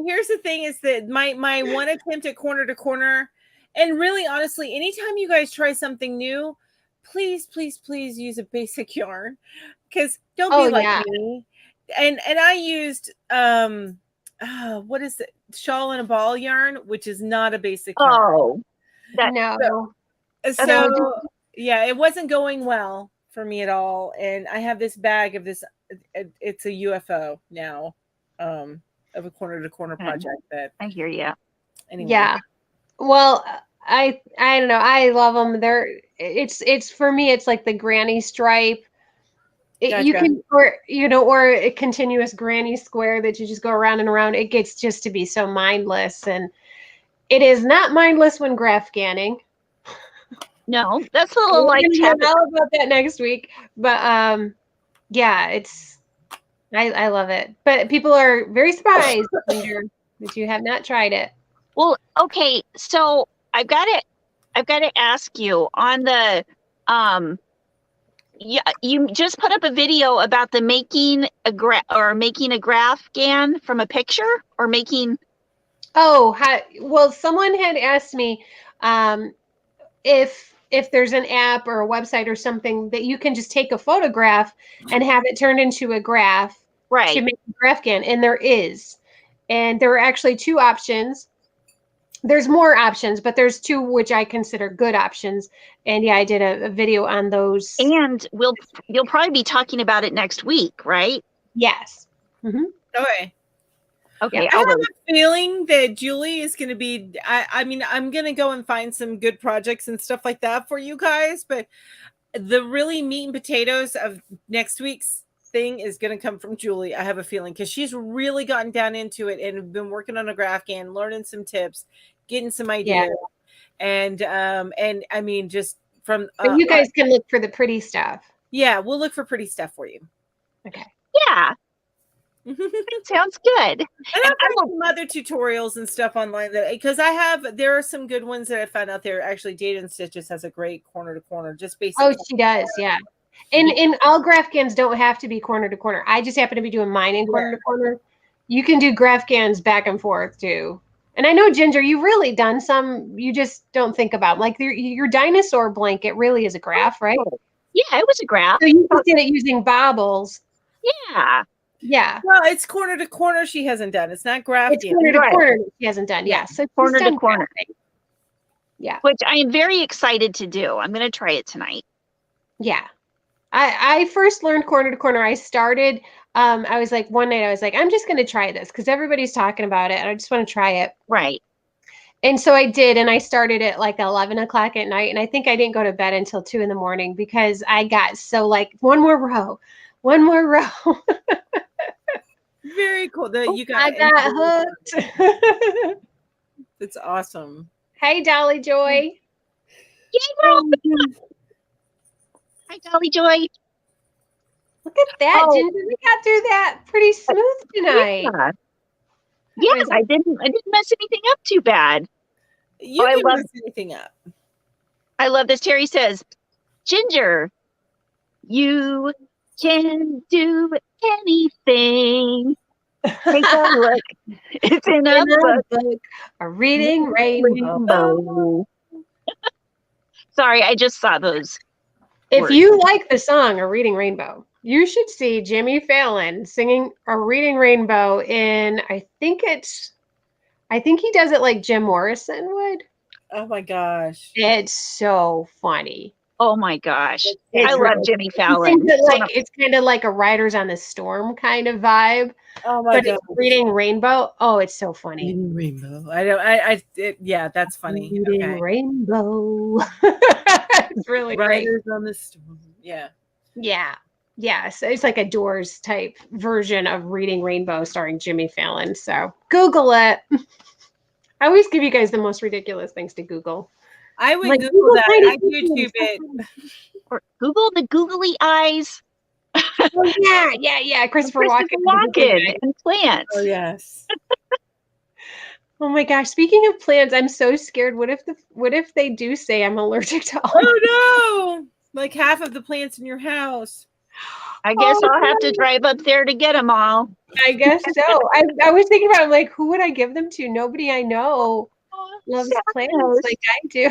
here's the thing: is that my one attempt at corner to corner, and really honestly, anytime you guys try something new, please use a basic yarn, because don't be like me. And I used what is it? Shawl and a ball yarn, which is not a basic yarn. No. So yeah, it wasn't going well for me at all. And I have this bag of this. It's a UFO now, of a corner to corner project. That I hear you. Anyway. Yeah. Well, I don't know. I love them. It's for me. It's like the granny stripe. Gotcha. You can, or a continuous granny square that you just go around and around. It gets just to be so mindless, and it is not mindless when Graphganning. No, that's a little like all about that next week. But yeah, I love it. But people are very surprised that you have not tried it. Well, okay, so I've got to ask you on the you just put up a video about the making a Graphgan from a picture, or making. Well, someone had asked me if there's an app or a website or something that you can just take a photograph and have it turned into a graph, right, to make a Graphgan, and there is, and there are actually two options. There's more options, but there's two which I consider good options. And yeah, I did a video on those. And you'll probably be talking about it next week, right? Yes. Mm-hmm. Okay. Okay. I have a feeling that Julie is going to be. I mean, I'm going to go and find some good projects and stuff like that for you guys. But the really meat and potatoes of next week's thing is going to come from Julie. I have a feeling, because she's really gotten down into it and been working on a Graphgan, learning some tips, getting some ideas, and I mean, just from. But you guys can look for the pretty stuff. Yeah, we'll look for pretty stuff for you. Okay. Yeah. Sounds good. And I've got some other tutorials and stuff online, that because there are some good ones that I found out there. Actually, Data and Stitches has a great corner to corner, just basically. Oh, she does, yeah. And all Graphgans don't have to be corner to corner. I just happen to be doing mine in corner to corner. You can do Graphgans back and forth too. And I know, Ginger, you've really done some. You just don't think about, like, your dinosaur blanket really is a graph, right? Yeah, it was a graph. So you just did it using bobbles. Yeah. Yeah. Well, it's corner to corner she hasn't done. It's not Graphgan. It's corner to corner she hasn't done. Yeah. So corner to corner. Yeah. Which I am very excited to do. I'm going to try it tonight. Yeah. I first learned corner to corner. I started, I was like, one night I was like, I'm just going to try this because everybody's talking about it and I just want to try it. Right. And so I did, and I started at like 11 o'clock at night. And I think I didn't go to bed until 2 a.m. because I got so like, one more row. Very cool. I got hooked. It's awesome. Hey, Dolly Joy. Hi, Dolly Joy. Look at that, Ginger. We got through that pretty smooth tonight. Yeah, I didn't mess anything up too bad. You didn't mess anything up. I love this. Terry says, Ginger, you can do anything. Take a look. It's in a book. A reading rainbow. Sorry, I just saw those. If you like the song A Reading Rainbow, you should see Jimmy Fallon singing A Reading Rainbow in, I think he does it like Jim Morrison would. Oh my gosh. It's so funny. Oh my gosh. I love Jimmy Fallon. It's kind of like a Riders on the Storm kind of vibe. Oh my god. It's Reading Rainbow. Oh, it's so funny. Reading Rainbow. Yeah, that's funny. Reading Rainbow. It's really Riders on the Storm. Yeah. Yeah. Yeah. So it's like a Doors type version of Reading Rainbow starring Jimmy Fallon. So Google it. I always give you guys the most ridiculous things to Google. I would Google that. I YouTube it. Or Google the googly eyes. Oh, yeah. Christopher Walken and plants. Oh yes. Oh my gosh! Speaking of plants, I'm so scared. What if they do say I'm allergic to all? Oh no! Like half of the plants in your house. I guess I'll have to drive up there to get them all. I guess so. I was thinking about it, like, who would I give them to? Nobody I know loves plants like I do.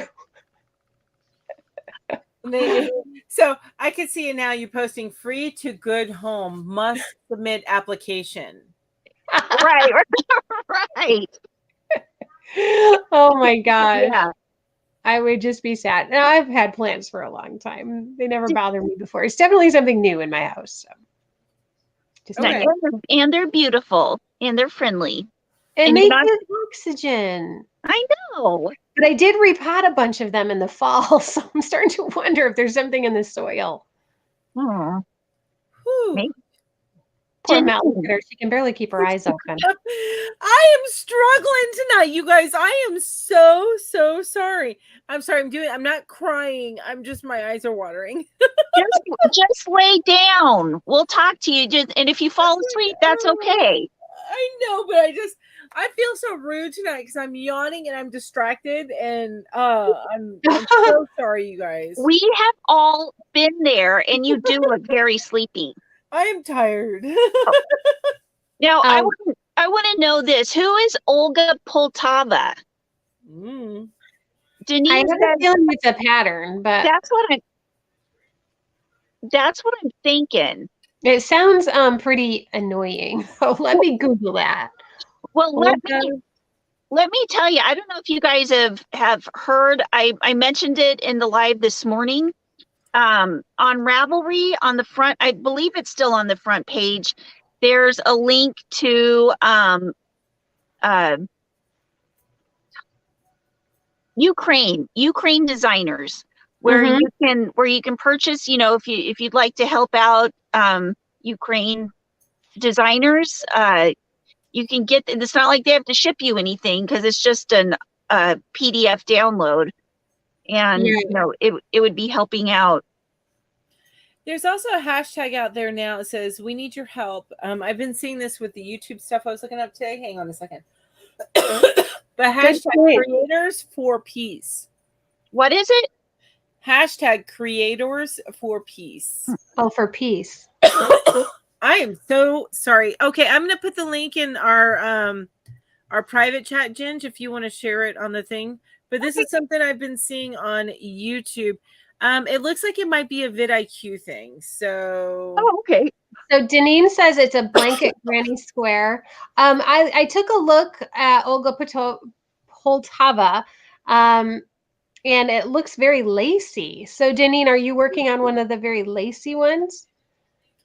So I can see it now. You posting free to good home, must submit application. Right. Oh my gosh. Yeah. I would just be sad. Now, I've had plants for a long time. They never bothered me before. It's definitely something new in my house. So. And they're beautiful and they're friendly. And they give oxygen. I know. But I did repot a bunch of them in the fall, so I'm starting to wonder if there's something in the soil. Poor Melanie, she can barely keep her eyes open. I am struggling tonight, you guys. I am so sorry. I'm sorry. I'm not crying. My eyes are watering. just lay down. We'll talk to you. And if you fall asleep, that's okay. I know, but I feel so rude tonight because I'm yawning and I'm distracted, and I'm so sorry, you guys. We have all been there, and you do look very sleepy. I am tired. Now, I want to know this. Who is Olga Poltava? Denise, I have a feeling it's a pattern, but that's what I'm thinking. It sounds pretty annoying. So let me Google that. Well, let me tell you. I don't know if you guys have heard. I mentioned it in the live this morning. On Ravelry on the front, I believe it's still on the front page. There's a link to Ukraine designers where you can purchase, if you'd like to help out Ukraine designers, you can get. It's not like they have to ship you anything because it's just a PDF download. And it would be helping out. There's also a hashtag out there now that says we need your help. I've been seeing this with the YouTube stuff I was looking up today. Hang on a second. The hashtag creators for peace. What is it? Hashtag creators for peace. Oh, for peace. I am so sorry. Okay, I'm gonna put the link in our private chat, Ginge, if you want to share it on the thing. But this is something I've been seeing on YouTube. It looks like it might be a vidIQ thing. So okay. So Deneen says it's a blanket granny square. I took a look at Olga Poltava, and it looks very lacy. So Deneen, are you working on one of the very lacy ones?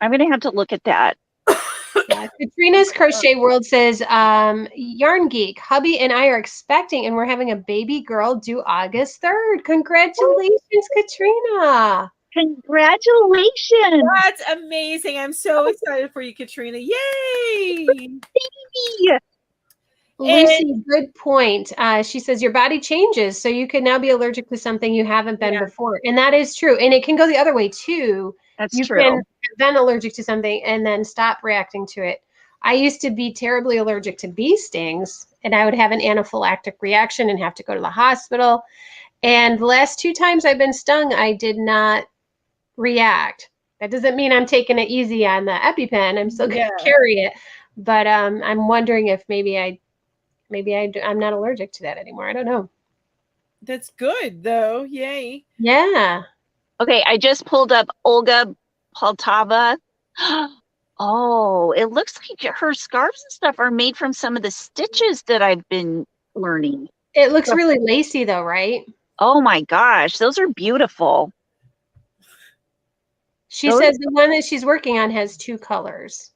I'm gonna have to look at that. Yeah. Katrina's Crochet World says, Yarn Geek, hubby and I are expecting, and we're having a baby girl due August 3rd. Congratulations, Katrina. Congratulations. That's amazing. I'm so excited for you, Katrina. Yay. Lucy, good point. She says your body changes, so you can now be allergic to something you haven't been before. And that is true. And it can go the other way too. That's you true. can have been allergic to something and then stop reacting to it. I used to be terribly allergic to bee stings, and I would have an anaphylactic reaction and have to go to the hospital. And the last 2 times I've been stung, I did not react. That doesn't mean I'm taking it easy on the EpiPen. I'm still going to carry it. But I'm wondering if maybe I'm not allergic to that anymore. I don't know. That's good though. Yay. Yeah. Okay, I just pulled up Olga Poltava. Oh, it looks like her scarves and stuff are made from some of the stitches that I've been learning. It looks really lacy though, right? Oh my gosh, those are beautiful. She says the one that she's working on has 2 colors.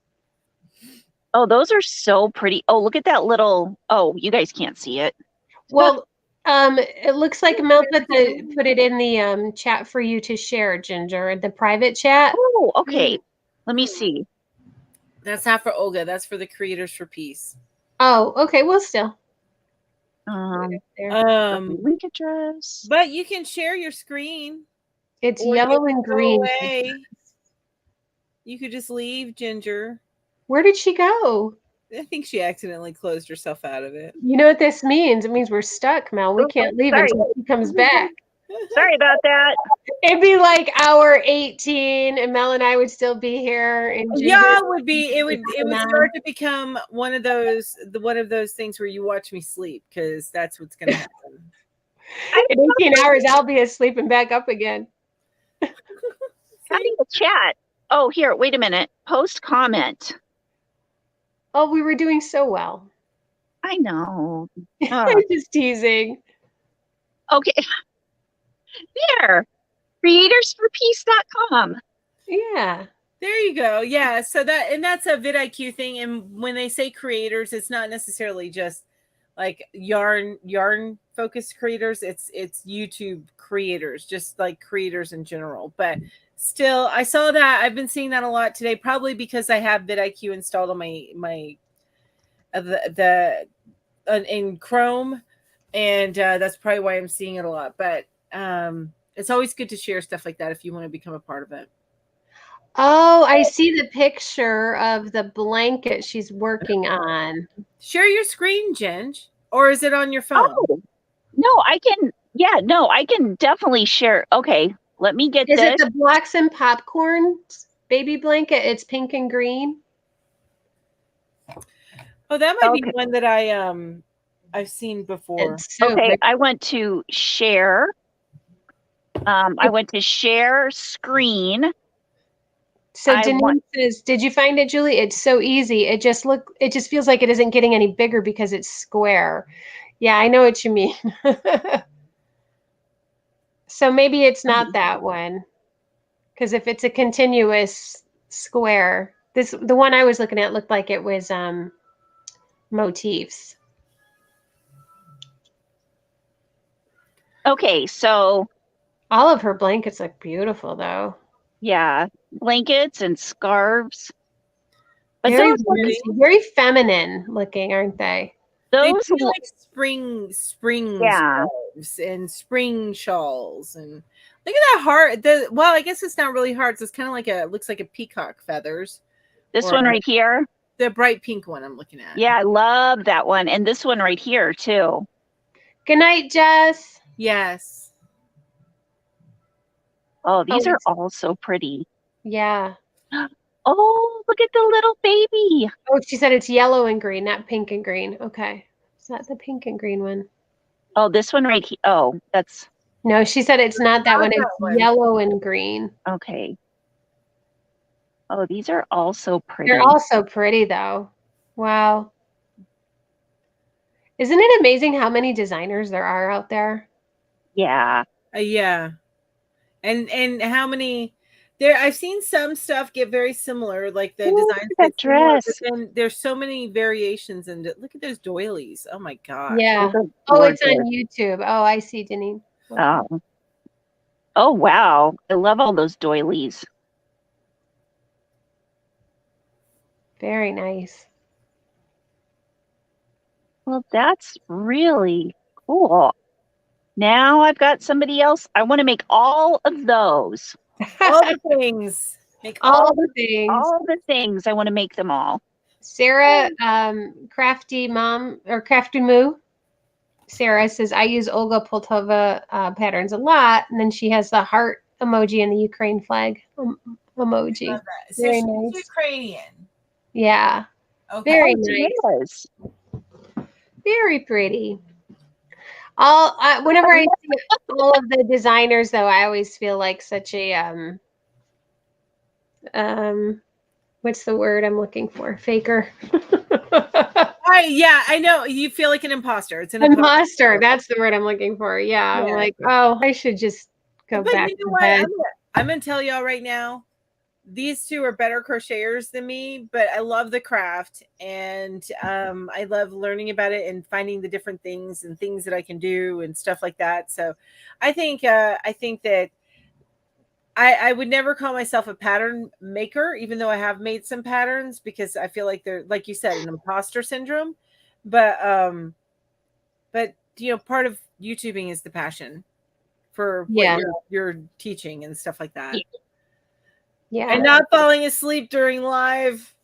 Oh, those are so pretty. Oh, look at that little, oh, you guys can't see it. Well, it looks like Mel put it in the chat for you to share, Ginger, the private chat. Oh, okay. Let me see. That's not for Olga. That's for the Creators for Peace. Oh, okay. Well, still. Link address. But you can share your screen. It's yellow and green. You could just leave, Ginger. Where did she go? I think she accidentally closed herself out of it. You know what this means? It means we're stuck, Mel. We can't leave until she comes back. Sorry about that. It'd be like hour 18, and Mel and I would still be here. And it would be. It would start to become one of those things where you watch me sleep, because that's what's going to happen. In 18 hours, I'll be asleep and back up again. Having a chat. Oh, here. Wait a minute. Post comment. Oh, we were doing so well. I know. I'm just teasing. Okay. There. Creatorsforpeace.com. Yeah. There you go. Yeah. So that's a vidIQ thing. And when they say creators, it's not necessarily just like yarn focused creators. It's YouTube creators, just like creators in general. But still, I saw that. I've been seeing that a lot today, probably because I have vidIQ installed on my in Chrome, and that's probably why I'm seeing it a lot. But it's always good to share stuff like that if you want to become a part of it. Oh, I see the picture of the blanket she's working on. Share your screen, Ginge. Or is it on your phone? Oh, no, I can. Yeah, no, I can definitely share. Okay, let me get this. Is it the Blocks and Popcorn baby blanket? It's pink and green. Oh, that might be one that I've seen before. So okay, I went to share. I went to share screen. So Denise says, did you find it, Julie? It's so easy. It just feels like it isn't getting any bigger because it's square. Yeah, I know what you mean. So maybe it's not that one. Because if it's a continuous square, the one I was looking at looked like it was motifs. Okay, so all of her blankets look beautiful though. Yeah, blankets and scarves. But very feminine looking, aren't they? Those they like spring scarves and spring shawls, and look at that heart. Well, I guess it's not really hearts. It's kind of like looks like a peacock feathers. This one right here, the bright pink one I'm looking at. Yeah, I love that one, and this one right here too. Good night, Jess. Yes. Oh, these are all so pretty. Yeah. Oh, look at the little baby. Oh, she said it's yellow and green, not pink and green. Okay. Is that the pink and green one? Oh, this one right here. Oh, that's... No, she said it's not that one. It's yellow and green. Okay. Oh, these are all so pretty. They're all so pretty, though. Wow. Isn't it amazing how many designers there are out there? Yeah. Yeah. And how many there I've seen some stuff get very similar, like the designs that dress. Similar, but then there's so many variations, and look at those doilies. Oh my gosh. Yeah. Oh, it's on YouTube. Oh, I see, Denise. Oh. Oh wow. I love all those doilies. Very nice. Well, that's really cool. Now I've got somebody else. I want to make all of those. All the things. Make all the things. All the things. I want to make them all. Sarah, Crafty Mom or Crafty Moo. Sarah says, I use Olga Poltova patterns a lot. And then she has the heart emoji and the Ukraine flag emoji. So Very she's nice. Ukrainian. Yeah. Okay. Very nice. Very pretty. Whenever I see all of the designers, though, I always feel like such a what's the word I'm looking for? Faker. Yeah, I know. You feel like an imposter. It's an imposter. That's the word I'm looking for. Yeah, I'm like, oh, I should just go back to bed. I'm gonna tell y'all right now, these two are better crocheters than me, but I love the craft, and I love learning about it and finding the different things and things that I can do and stuff like that. So I think that I would never call myself a pattern maker, even though I have made some patterns, because I feel like they're, like you said, an imposter syndrome. But you know, part of YouTubing is the passion for what you're teaching and stuff like that. Yeah. And not falling asleep during live.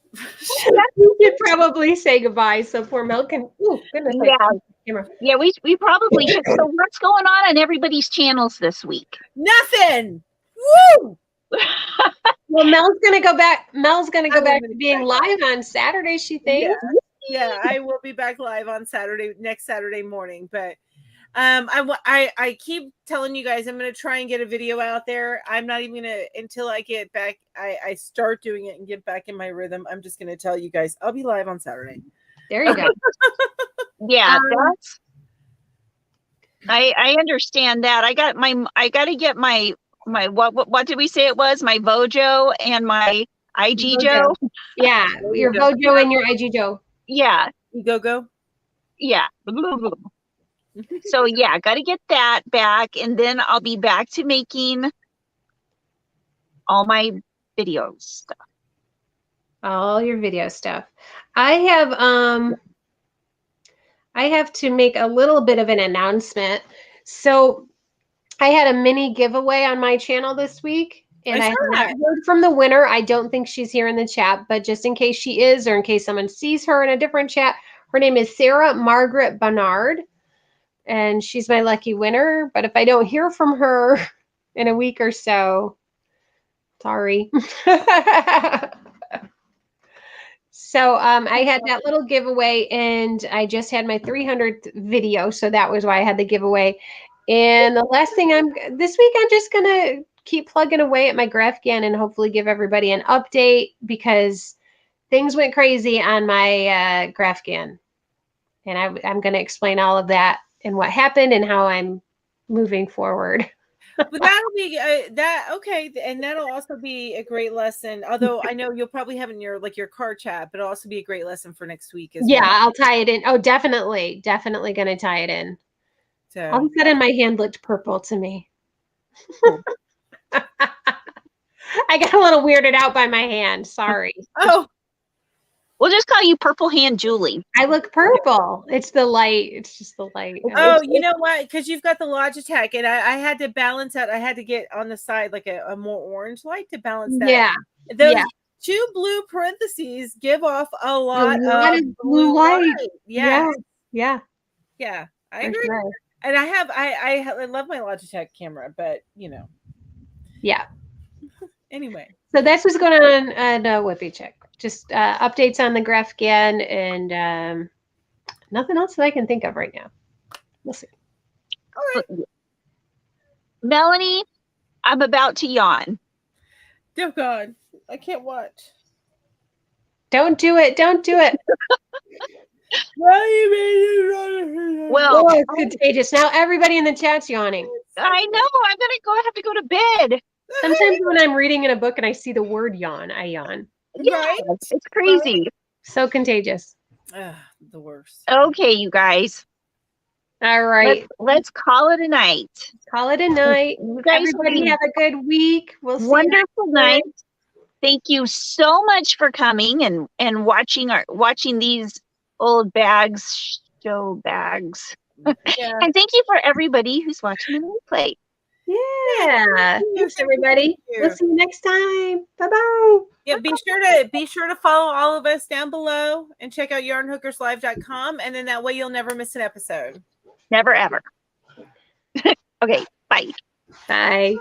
You should probably say goodbye so poor Mel can. Oh, goodness. Yeah, we probably should. So what's going on everybody's channels this week? Nothing. Woo! Well, Mel's gonna go back to being live on Saturday, she thinks. Yeah, I will be back live on next Saturday morning. But I keep telling you guys I'm gonna try and get a video out there. I'm not even gonna, until I get back, I start doing it and get back in my rhythm. I'm just gonna tell you guys I'll be live on Saturday. There you go. Yeah, that's I understand that. I gotta get my what did we say it was? My Vojo and my IG Joe. Yeah, your Vojo and your IG Joe. Yeah. Go. Yeah. So yeah, gotta get that back, and then I'll be back to making all my video stuff. All your video stuff. I have to make a little bit of an announcement. So I had a mini giveaway on my channel this week, and I have not heard from the winner. I don't think she's here in the chat, but just in case she is, or in case someone sees her in a different chat, her name is Sarah Margaret Bernard, and she's my lucky winner. But if I don't hear from her in a week or so, sorry. So I had that little giveaway, and I just had my 300th video, so that was why I had the giveaway. And the last thing this week, I'm just gonna keep plugging away at my Graphgan and hopefully give everybody an update, because things went crazy on my Graphgan, and I'm gonna explain all of that and what happened and how I'm moving forward. But that'll be okay, and that'll also be a great lesson. Although I know you'll probably have in your car chat, but it'll also be a great lesson for next week as well. I'll tie it in. Oh, definitely gonna tie it in. So all of a sudden my hand looked purple to me. I got a little weirded out by my hand. Sorry. Oh. We'll just call you Purple Hand Julie. I look purple. It's the light. It's just the light. Oh, you know what? Because you've got the Logitech, and I had to balance out. I had to get on the side like a more orange light to balance that. Yeah. Those two blue parentheses give off a lot of blue light. Yeah. I agree. Sure. And I love my Logitech camera, but you know. Yeah. Anyway. So that's what's going on at Whippy Check. Just updates on the Graphgan, and nothing else that I can think of right now. We'll see. All right. Melanie, I'm about to yawn. Oh God, I can't watch. Don't do it. Well, it's contagious. Now everybody in the chat's yawning. I know. I'm gonna have to go to bed. Sometimes when I'm reading in a book and I see the word yawn, I yawn. Yeah, right? It's crazy. So contagious. The worst. Okay, you guys. All right. Let's call it a night. Call it a night. You guys everybody have a good week. We'll see. Wonderful night. Thank you so much for coming and watching these old bags Joe Bags. Yeah. And thank you for everybody who's watching the replay. Yeah. Thanks, everybody. We'll see you next time. Bye-bye. Yeah, be sure to follow all of us down below and check out yarnhookerslive.com, and then that way you'll never miss an episode. Never ever. Okay, bye. Bye.